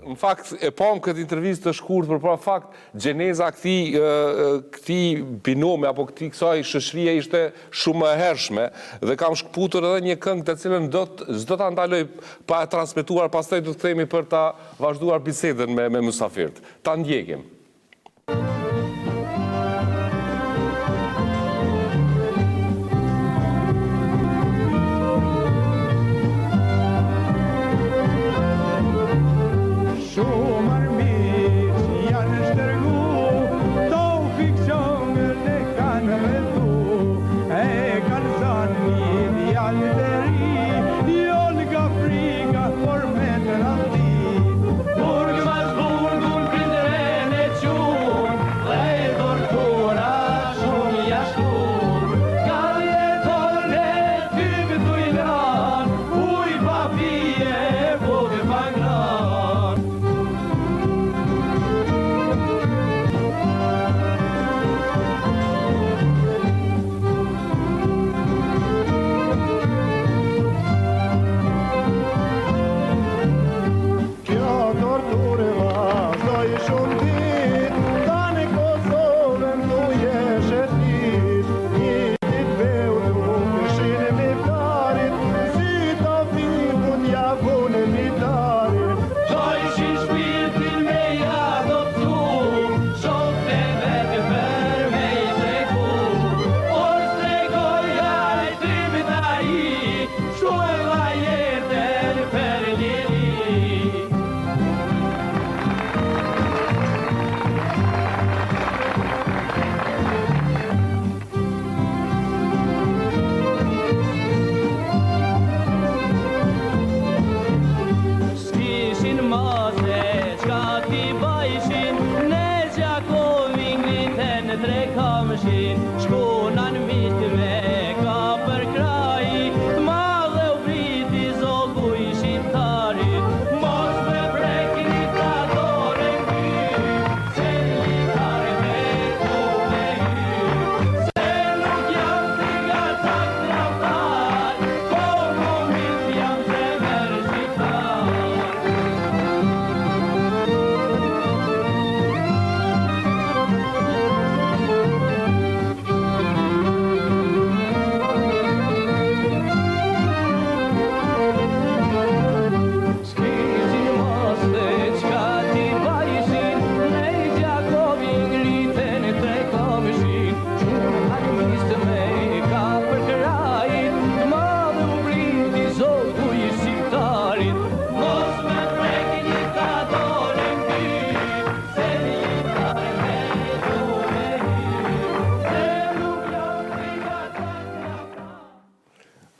Në fakt, e pam këtë intervistë të shkurt, për pra fakt, gjeneza këti binome, apo kësaj shoqërie ishte shumë e hershme, dhe kam shkputur edhe një këngë të cilën s'do ta ndaloj pa e transmetuar, pastaj do të themi për ta vazhduar bisedën me mysafirt. Ta ndjekim.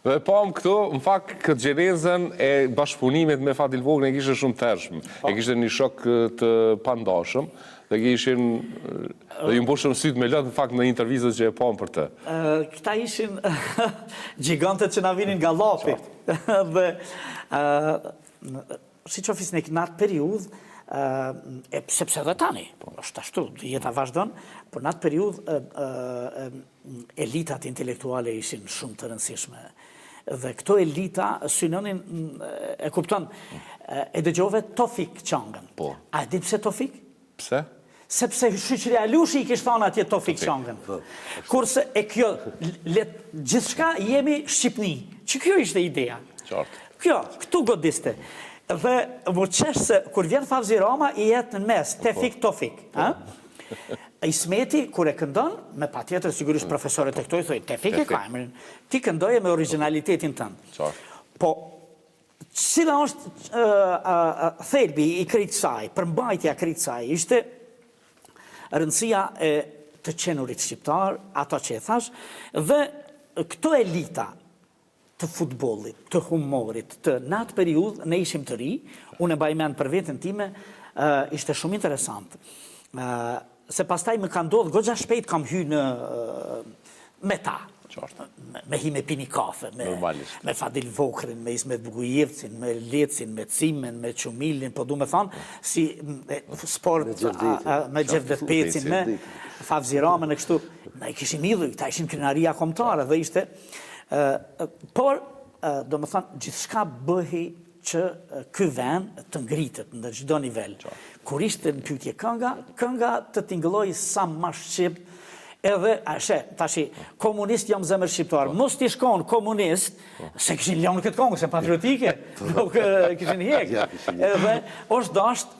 Dhe pam këtu, në fakt, këtë gjenezën e bashkëpunimit me Fadil Vogrin e kishte shumë tërshëm. E kishte një shok të pandashëm, dhe kishin, dhe ju mbushëm sytë me lëtë, në fakt, në intervizët që e pam për të. Këta ishin gjigantët që na vinin nga lapi. Dhe, si që ofis në këtë periud, sepse dhe tani, është ashtu, jeta vazhdon, për në atë periud, elitat intelektuale ishin shumë të rëndësishme. Dhe këto elita synonin, e kupton, e dëgjove Tofik Qangën. A e di pse Tofik? Pse? Sepse Shoqëria Lushi i kishtë thonë atje Tofik Qangën. Kurse e kjo, gjithçka jemi Shqipni. Që kjo ishte ideja. Kjo, këtu godiste. Dhe më qeshë se, kur vjen Favzi Rama, i jetë në mes, Tofik. Ismeti, kur e këndon, me pa tjetër, sigurisht profesorët e këtoj, thoi, Tefik e ka emrin, ti këndoje me originalitetin tënë. Po, cila është thelbi i krejtësaj, përmbajtja krejtësaj, ishte rëndësia e të qenurit shqiptar, ato që e thash, dhe këto elita të futbollit, të humorit, të në atë periudhë, ne ishim të ri, unë e bajmen për vetën time, ishte shumë interesant. Se pastaj më ka ndodhë, goxha shpejt kam hy në me ta. Me hi me pini kafe, me Fadil Vogrin, me Ismet Bugujevcin, me Lecin, me Cimen, me Qumilin, po du me thonë, si sport, me Gjevdet Pecin, me Favzi Ramën e kështu. Ne i kishim idhuj, ta ishim krenaria komtare, dhe ishte. Por, do më thonë, gjithçka bëhi që ky vend të ngritet në çdo nivel. Kur ishte në pyetje kënga të tingëlloj sa më shqip, edhe, tashi, komunist jam zemër shqiptar, mos t'i shkon komunist, se kishin lënë këtë këngë, se patriotike, nuk kishin hekë. Edhe, është dasht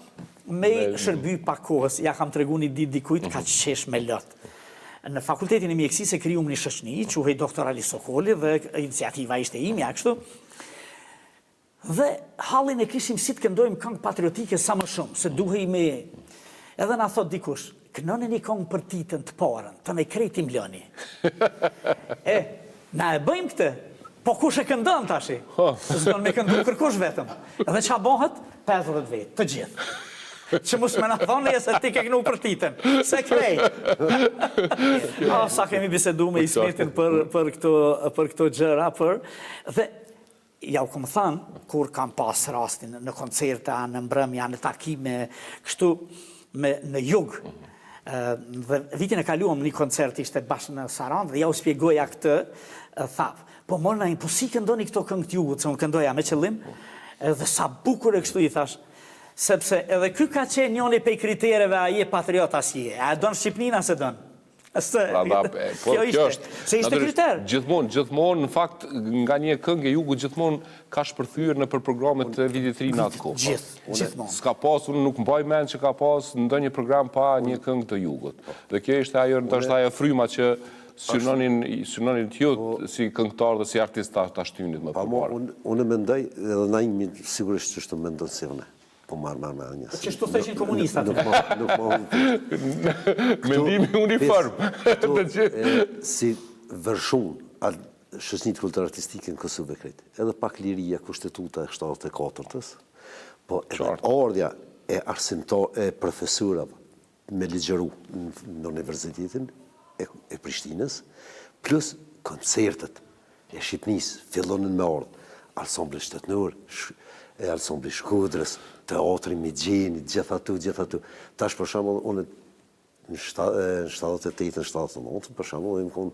me shërby pak kohës, ja kam tregu një ditë dikujt, ka qesh me lëtë. Në fakultetin e mjekësisë e krijuam një shoqëni, quhej Doktor Ali Sokoli, dhe iniciativa ishte imja kështu. Dhe hallin e kishim si të këndojmë këngë patriotike sa më shumë, se duhej me... Edhe na thot dikush, kënone një këngë për titën të parën, të ne krejtim lëni. Na e bëjmë këtë, po kush e këndon tashi? S'don me këndu kërkush vetëm. Edhe qa bëhet? 50 vetë, të gjithë. Që mus me në thonë e se ti ke kënu për titën. Se krej. Sa kemi bisedu me Ismetin për këto gjëra, dhe ja u këmë thënë, kur kam pas rastin në koncerta, në mbrëmja, në takime, kështu në jug. Dhe vitin e kaluam një koncert ishte bashkë në Sarandë, dhe ja u spjegoja këtë, thapë. Po morna, po si këndoni këto këngë t'jugut, se unë këndoja me qëllim, dhe sa bukur e kështu i thash, sepse edhe ky ka qenë njëni pej kritereve a je patriot asje, a donë Shqipnina se donë. Kjo ishte, se ishte kriter. Gjithmonë, në fakt, nga një këngë e jugut, gjithmonë ka shpërthyer në për programet të vitit ri në atë kohë. Gjithmonë. S'ka pas, unë nuk mbaj mend që ka pas në një program pa një këngë të jugut. Dhe kjo ishte ajo fryma që synonin t'jut si këngëtar dhe si artist të ashtynit më përpare. Unë mendoj, edhe na imi sigurisht që shtë mendoj si une. Po marrë njësë. Që shtu theshin komunistat. Mendimi uniform. Si vërshun shësnit kulturë artistike në Kosovë kretë, edhe pak liria kushtetuta e 74-ës, po edhe ardhja e arsimtar e profesurave me ligjeru në universitetin e Prishtinës, plus koncertet e Shqipnis fillonin me ardhë, ansambli shtetënor, ansambli Shkodrës, teatri Migjeni, gjithatu. Tash për shembull unë në 78-ën, 79-ën, për shembull, unë kom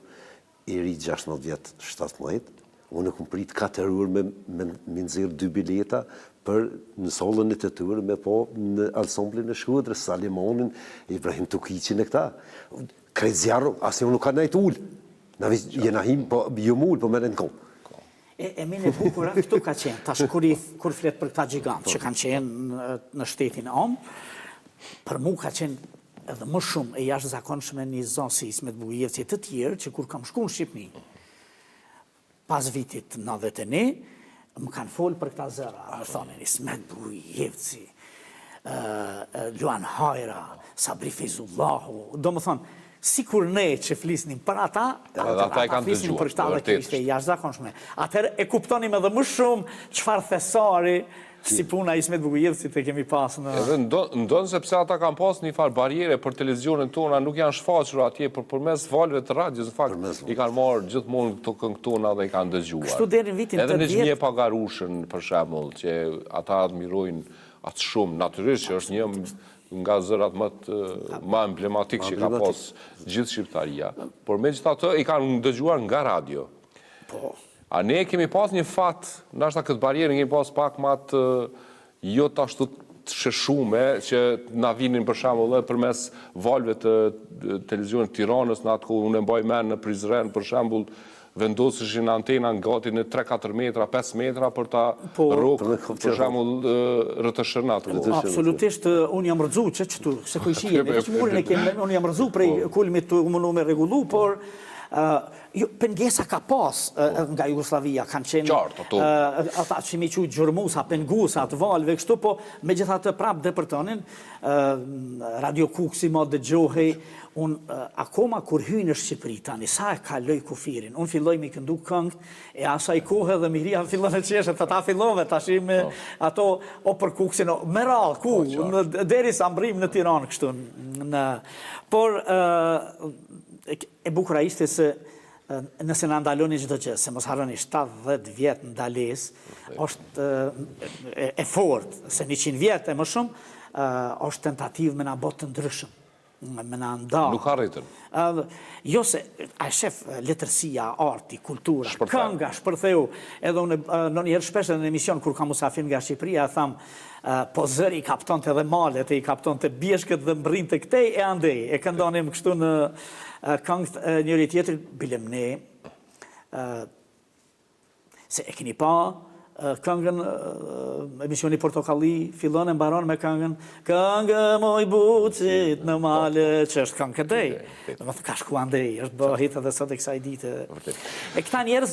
i ri 16 vjet, 17, unë kom prit 4 orë me nxjerr 2 bileta për në sallën e tetur me po në ansamblin e Shkodrës, Salimonin, Ibrahim Tukiqin e këta. Krejt zjarru, asnjë nuk ka nejt ul. Na jena him, po jo mul, po merren kom. E mine bukura, këtu ka qenë, tash kur flet për këta gjigantë që kanë qenë në shtetin om, për mu ka qenë edhe më shumë e jashtë zakonshme një zonë si Ismet Bugujevci të tjerë, që kur kam shku në Shqipni, pas vitit 91, më kanë folë për këta zëra, më thonin Ismet Bugujevci, Luan Hajra, Sabri Fezullahu, do më thonë, sikur ne që flisnim për ata, ata e kanë flisnim për dëgjuar, këtë dhe kjo ishte jashtëzakonshme. Atëherë e kuptonim edhe më shumë çfarë thesari si puna Ismet Bugujevcit e kemi pas në... Edhe ndonë sepse ata kanë pas një farë barjere për televizionin tona, nuk janë shfaqur atje, për përmes valve të radios, në fakt, i kanë marrë gjithmonë këto këngë tona dhe i kanë dëgjuar. Kështu deri në vitin 80. Edhe në Xhmie Pagarushën, për shembull, që ata admirojnë atë shumë, natyrisht që është një nga zërat më emblematik që ka pas gjithë Shqiptaria. Por megjithatë i kanë dëgjuar nga radio. Po. A ne kemi pas një fat, ndoshta këtë barierë kemi pas pak më atë jo të ashtu të sheshume që na vinin për shembull edhe përmes valve të televizionit Tiranës në atë kohë, unë e mbaj mend në Prizren për shembull vendoseshin antenën gati në 3-4 metra, 5 metra për ta rrok për shembull RTSH-n atë. Absolutisht unë jam rrëzu që çtu, se ku ishim, unë jam rrëzu prej kulmit të mundu me rregullu, por pengesa ka pas nga Jugoslavia, kanë qenë ata që mi quajtë gjurmusa, pengusa, të valve, kështu, po me gjitha të prap depërtonin, Radio Kuksi ma dëgjohej, unë akoma kur hynë në Shqipëri tani, sa e kaloj kufirin, unë filloj me këndu këngë, e asaj kohë dhe Miria fillon e qeshet, ta fillove, ta shime ato, o për Kuksin, me rallë, ku, deri sa mbrim në Tiranë, kështu, por e bukura ishte se nëse në ndaloni çdo gjë, se mos harroni 70 vjet ndales, është e fort, se 100 vjet e më shumë, është tentativë me na bot të ndryshëm, me na nda. Nuk arritën. Jo se, a shef letërsia, arti, kultura, kënga, shpërtheu, edhe unë në njëherë shpesh në emision, kur kam musafir nga Shqipëria, tham, po zëri i kapton të edhe malet, i kapton të bjeshkët dhe mbrin të këtej e andej, e këndonim kështu në këngët njëri tjetër, bilem ne, se e keni pa këngën, emisioni Portokalli, fillon e mbaron me këngën, këngë moj bucit në male, që është këngë këtej, dhe më thë ka shku andej, është bë hitë dhe sot e kësaj dite. E këta njerëz,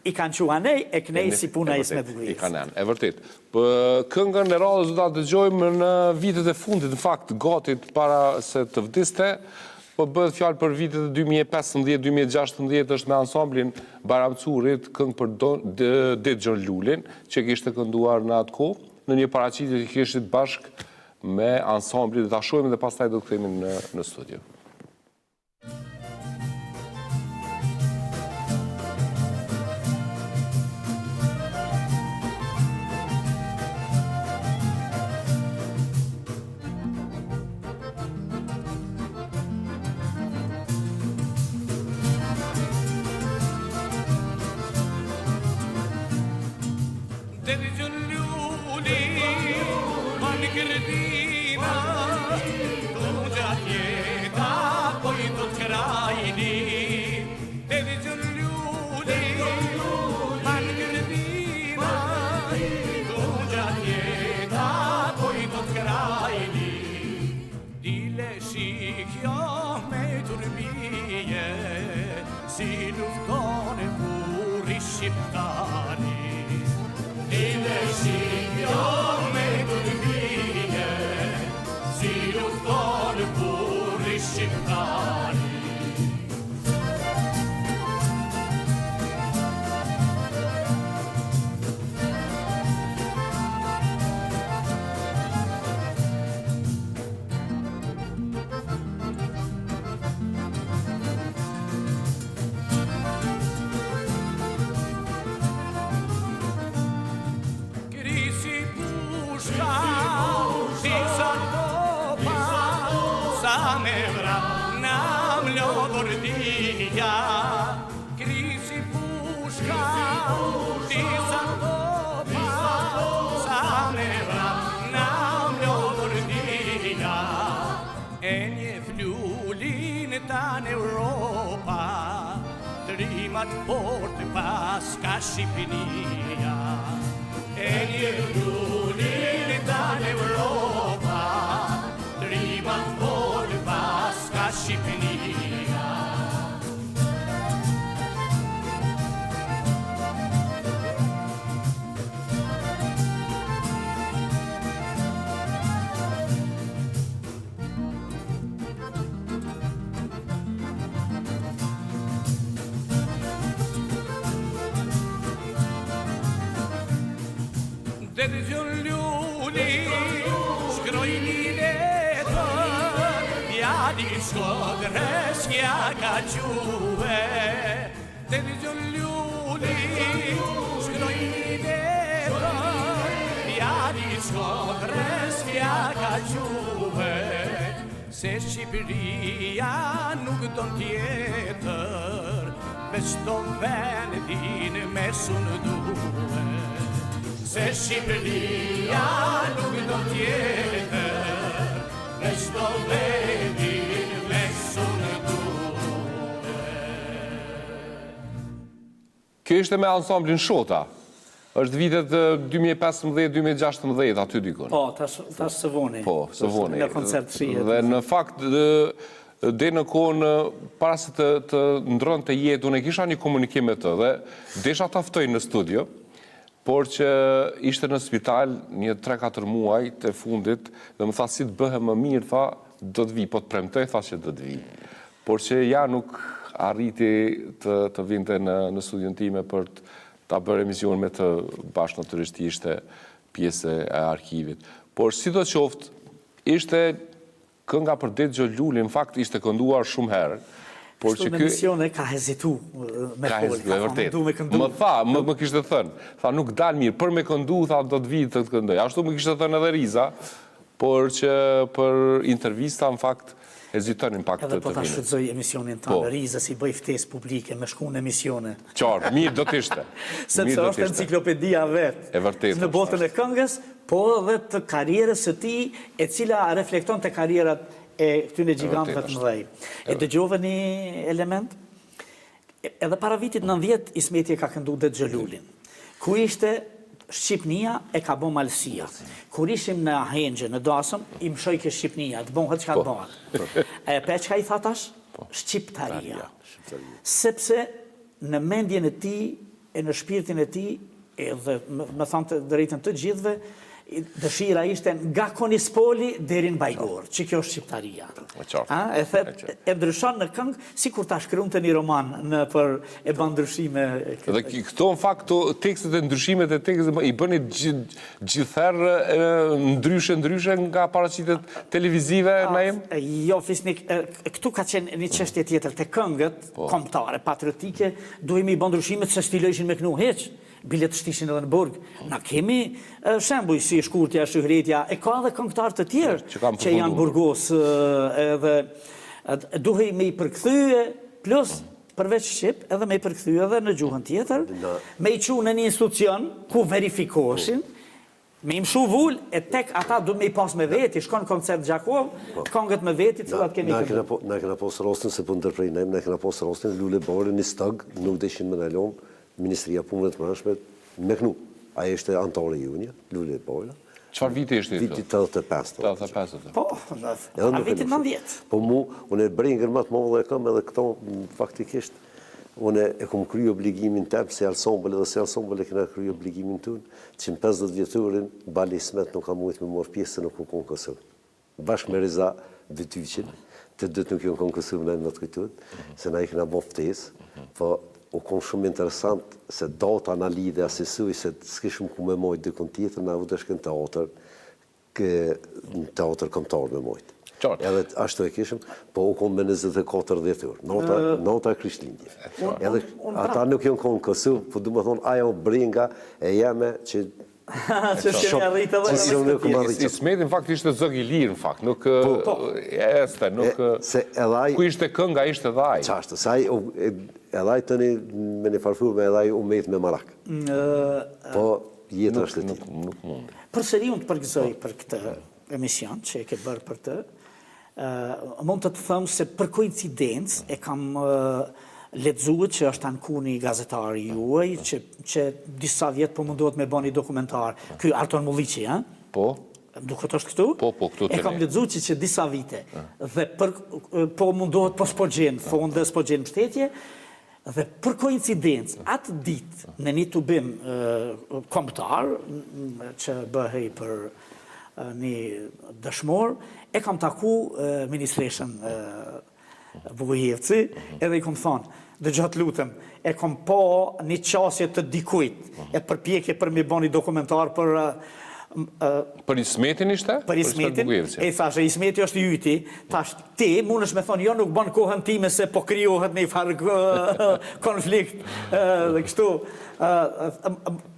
i kanë qua nej, e kënej si puna Ismet Bugujevcit. I kanë, e vërtet. Për këngën e radhës do ta dëgjojmë në vitet e fundit, në fakt, gatit para se të vdiste, po bëhet fjalë për vitet e 2015-2016 është me ansamblin Baramcurit, këngë për Dexhon Lulin, që kishte kënduar në atë kohë, në një paraqitje që kishit bashk me ansamblit, dhe ta shohim dhe pastaj do të kthehemi në studio. Dexhon Luli, man kërtina, tu gjatjeta, po i do të krajni. Dexhon Luli, man kërtina, tu gjatjeta, po i do të krajni. Dile shikja me turbije, si luftone burri shqiptari. Dile shikja me turbije, si luftone burri shqiptari. Krisi pushka, disa topa, sa me vrat na mlodordia. E një flullin ta në Europa, trimat fort pas ka Shqipënia. E një flullin ta në Europa, trimat fort pas ka Shqipënia. Dhe dëgjon luli, shkroj një letër, djali Shkodrës ja ka quhe. Dhe dëgjon luli, shkroj një letër, djali Shkodrës ja ka quhe. Se Shqipëria nuk don tjetër, veç ton vendin me sunë duhe. Se Shqipëria nuk don tjetër, veç ton vendin me sunë duhe. Kjo ishte me ansamblin Shota. Është vitet 2015-2016 aty dikun. Po, tash së voni. Po, së voni. Në koncert shihet. Dhe në fakt, dhe në kohën, para se të ndronë të jetë, unë e kisha një komunikim me të, dhe desha ta ftoj në studio, por që ishte në spital një 3-4 muaj të fundit, dhe më tha si të bëhe më mirë, tha, do të vi, po të premtoj, tha që do të vi. Por që ja nuk arriti të vinte në studion time për ta bërë emision me të bashkë natyrisht ishte pjesë e arkivit. Por si do qoftë, ishte kënga për Dexho Luli, në fakt ishte kënduar shumë herë. Por që në emisione ka hezitu me folë, ka mëndu me këndu. Më tha, më kishte thënë, tha nuk dal mirë, për me këndu, tha do të vitë të këndoj. Ashtu më kishte thënë edhe Riza, por që për intervista, në fakt, hezitonin pak të edhe po ta vinë. shfrytëzoj emisionin tonë, Riza si bëj ftesë publike me shku në emisione. Qartë, mirë do t'ishte. Sepse është enciklopedia vetë. E vërtetë. Në botën e këngës, po edhe të karrierës së tij, e cila reflekton të karrierat e këtyne gjigantëve të mëdhej. E dëgjove një element? Edhe para vitit 90, Ismeti e ka këndu Dexho Lulin, ku ishte Shqipnia e ka bo malësia. Kur ishim në Ahengje, në Dasëm, i mshoj ke Shqipnia, të bonhët që ka të bonhët. Pe që ka i thatash? Shqiptaria. Sepse në mendjen e ti, e në shpirtin e ti, edhe më thamë të drejtën të gjithve, dëshira ishte nga Konispoli deri në Bajgor, që kjo është Shqiptaria. E ndryshon në këngë, si kur ta shkruan të një roman për e ban ndryshime. Dhe këto në fakt, tekstet e ndryshimet e tekstet i bëni gjithherë ndryshe nga paraqitet televizive, Naim? Jo, Fisnik, këtu ka qenë një çështje tjetër të këngët kombëtare, patriotike, duhemi i ban ndryshimet se stilojshin me kënu heq. Bilet shtishin edhe në burg. Na kemi shembuj si Shkurtja, Shëhretja, e ka edhe këngëtar të tjerë që janë burgos edhe duhej me i përkthye, plus përveç Shqip, edhe me i përkthye edhe në gjuhën tjetër, me i qu në një institucion ku verifikoheshin, me i mshu vull, e tek ata du me i pas me veti, shkon koncert Gjakov, këngët me veti, cilat kemi këndu. Na kena posë rostin, se për ndërprejnëm, na kena posë rostin, Lule Bore, një stëg, nuk deshin me nalon, Ministria Punëve të Mërshmet, me kënu. Aja ishte antore junja, Lule Bore. Qëfar viti ishte i Viti 85. 85. Po, a vitit 90. Po mu, unë e bringer më të modhe e kam edhe këto, faktikisht, unë e kom kry obligimin tem, se Alsombel edhe se Alsombel e kena kry obligimin tun, që në 50 vjeturin, Bali Ismet nuk ka mujtë me morë pjesë se nuk u konkësëm. Bashkë me Reza Vytyqin, të dëtë nuk ju në konkësëm në të këtut, se na i kena bo ftesë, po u konë shumë interesant se data në lidhe asisuj, se s'kishëm ku me mojtë dykon tjetër, na vëtë është në teatr këmtar me mojtë. Edhe ashtu e kishëm, po u konë me 24 dhjetur, nota e Krishtlindje. Edhe ata nuk ju në konë kësu, po du më thonë, ajo bringa e jeme që që s'kemi arritë edhe Ismeti, në fakt, ishte zog i lirë, në fakt, nuk este, nuk... Ku ishte kënga, ishte dhe aj. Qashtë, saj, edhe aj të një, me një farfur, me edhe aj u mejtë me marak. Po, jetë është të tjë. Nuk mund. Përsëri unë të përgëzoj për këtë emision, që e ke bërë për të, mund të thëmë se për koincidencë e kam letëzuet që është ankuni gazetari juaj, që disa vjetë po mundohet me bani dokumentar. Ky Arton Mulliqi, ha? Po. Duket është këtu? Po, këtu të ne. E kam letëzuet që disa vite. Dhe po mundohet po s'po gjenë fonde, s'po gjenë mështetje, dhe për koincidencë, atë ditë në një tubim kombëtar, që bëhej për një dëshmor, e kam taku ministreshën Bugojevci, edhe i kom thonë, dëgjat lutem, e kom pa një qasje të dikujt, e përpjekje për mi bo një dokumentar për Për Ismetin ishte? për Ismetin, e thashe, Ismeti është yti, thash, ti mund është me thonë, jo nuk ban kohën time se po kryohet një farë konflikt dhe kështu.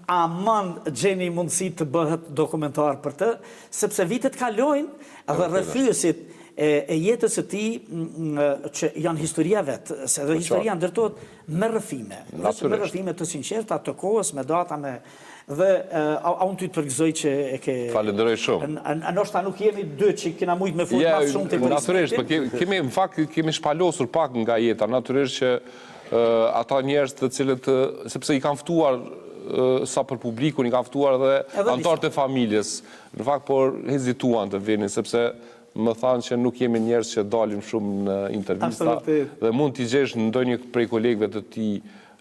Aman gjeni mundësi të bëhet dokumentar për të, sepse vitet kalojnë dhe rrëfyesit e jetës së tij që janë historia vetë, se dhe historia ndërtohet me rrëfime. Me rrëfime të sinqerta, të kohës, me data, me... Dhe a unë ty të përgëzoj që e ke... Falenderoj shumë. Ndoshta nuk jemi dy që kena mujtë me fut mas shumë të për Natyrisht, në fakt kemi shpalosur pak nga jeta, natyrisht që ata njerëz të cilët, sepse i kanë ftuar sa për publikun, i kanë ftuar dhe anëtarët e familjes, në fakt por hezituan të vinin, sepse më thanë që nuk jemi njerëz që dalim shumë në intervista dhe mund t'i gjesh në ndonjë prej kolegëve të ti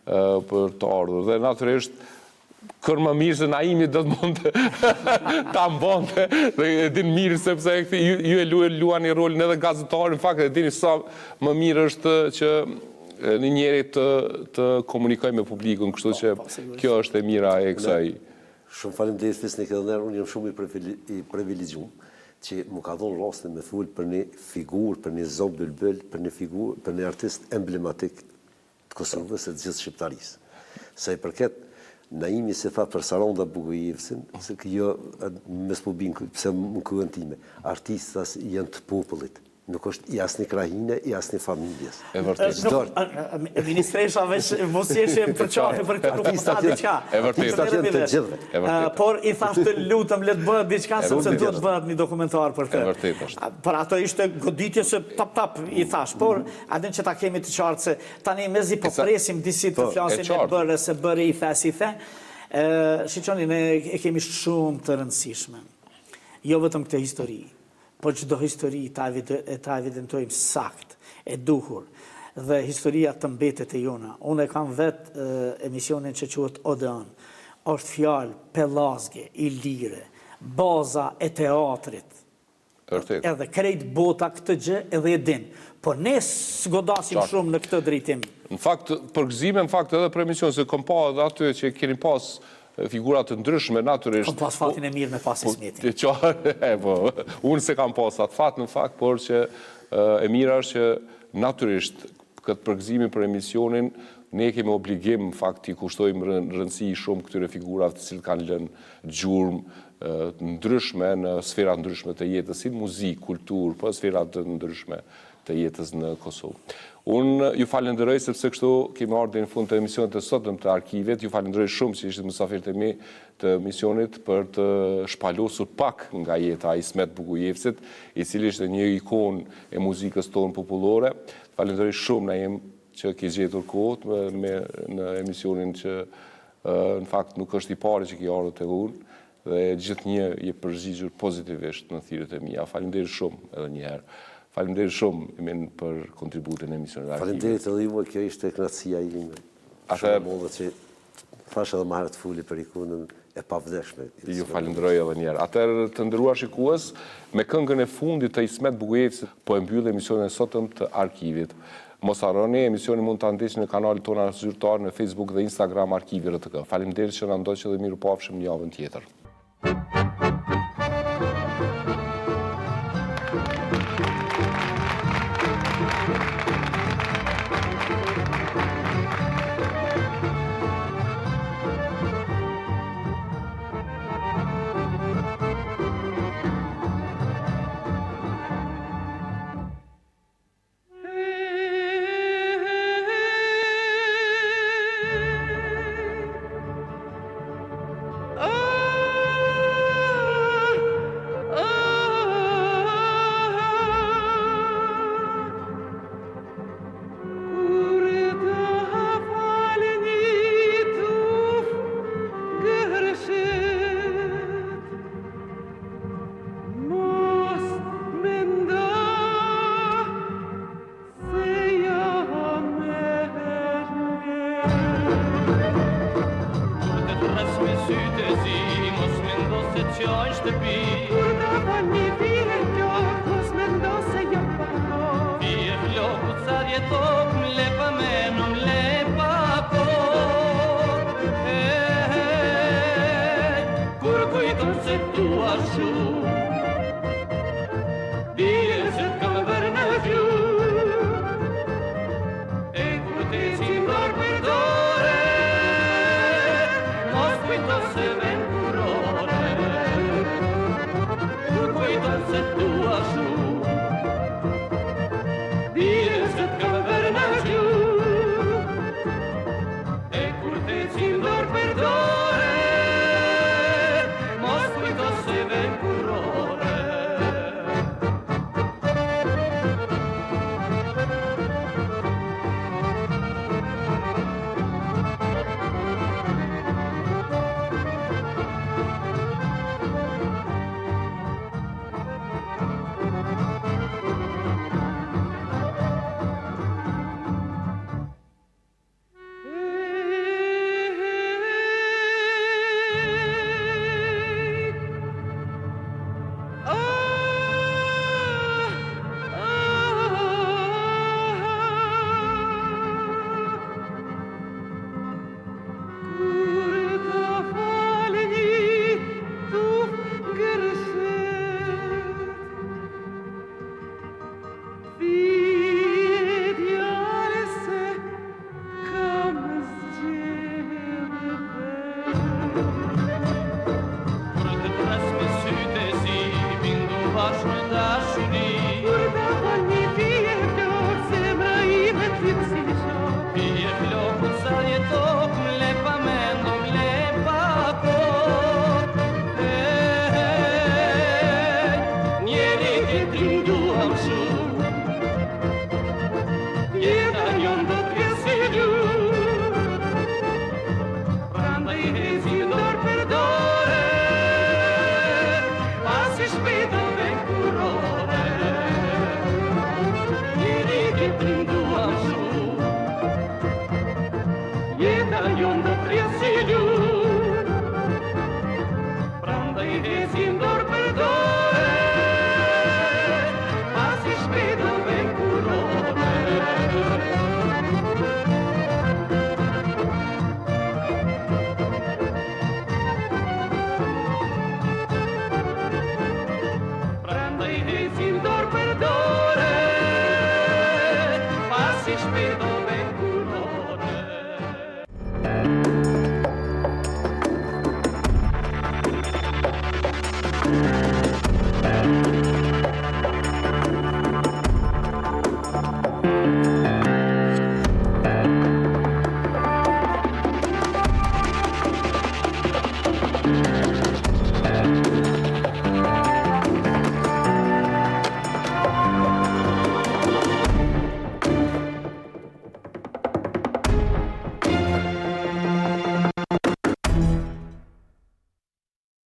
për të ardhur. Dhe natyrisht kërë më mirë se Naimi do të mund ta mbonte dhe e din mirë sepse ju e luani rolin edhe gazetarë, në fakt e dini sa më mirë është që një njeri të komunikoj me publikun, kështu që kjo është e mira e kësaj. Shumë faleminderit Fisnik edhe nërë, unë jam shumë i privilegjum që mu ka dhonë rastin me thull për një figurë, për një zonë bëlbël, për një figurë, për një artist emblematik të Kosovës e të gjithë shqiptarisë. Sa i përket Naimi se tha për Saranda Bugojevcin, se kjo mes publikut, pse më këvën time, artistas janë të popullit. Nuk është i asni krahine, i asni familjes. E vërtet. Ministresha veç mos jeshe më përqate për këtë nuk më tha diqka. E vërtet. Artistat janë të gjithve. Por i thash të lutëm le të bëhet diqka, sepse duhet të bëhet një dokumentar për të. E vërtet është. Për ato ishte goditje se tap i thash, por adin që ta kemi të qartë se tani mezi po presim disi të flasin e bërë se bërë i the. Shiqoni, ne e kemi shumë të rëndësishme. Jo vetëm këtë histori, por çdo histori ta evidentojmë sakt, e duhur, dhe historia të mbetet e jona. Unë e kam vetë emisionin që quhet Odeon. Është fjalë pellazge, ilire, baza e teatrit. Edhe krejt bota këtë gjë edhe e din. Por ne s'godasim shumë në këtë drejtim. Në fakt, përgëzime, në fakt edhe për emision, se kom pa edhe aty që keni pas figurat të ndryshme, natyrisht. Kom pas fatin e mirë me pas Ismetin. Unë se kam pas atë fat, në fakt, por që e mira është që natyrisht këtë përgëzimi për emisionin, ne kemi obligim, në fakt, i kushtojmë rëndësi shumë këtyre figurat të cilë kanë lënë gjurmë ndryshme në sferat ndryshme të jetës, si muzikë, kulturë, po sferat ndryshme të jetës në Kosovë. Unë ju falenderoj sepse kështu kemi ardhur në fund të emisionit të sotëm të arkivet. Ju falenderoj shumë që ishit mysafirët e mi të emisionit për të shpalosur pak nga jeta e Ismet Bugojevcit, i cili ishte një ikon e muzikës tonë popullore. Falenderoj shumë Naim që ke gjetur kohët në emisionin që në fakt nuk është i pari që ke ardhur te unë dhe gjithnjë je përgjigjur pozitivisht në thirrjet e mia. Faleminderit shumë edhe një herë. Faleminderit shumë Emin për kontributin e emisionit arkive. Faleminderit edhe ju, kjo ishte kënaqësia ime. Shumë e madhe që thash edhe më herët fuli për ikonën e pavlefshme. Ju falenderoj edhe një herë. Atëherë të nderuar shikues, me këngën e fundit të Ismet Bugojevcit po e mbyll emisionin e sotëm të arkivit. Mos harroni, emisionin mund ta ndiqni në kanalet tona zyrtar në Facebook dhe Instagram Arkivi RTK. Faleminderit që na ndoqët dhe mirupafshim një javën tjetër. Kur të falni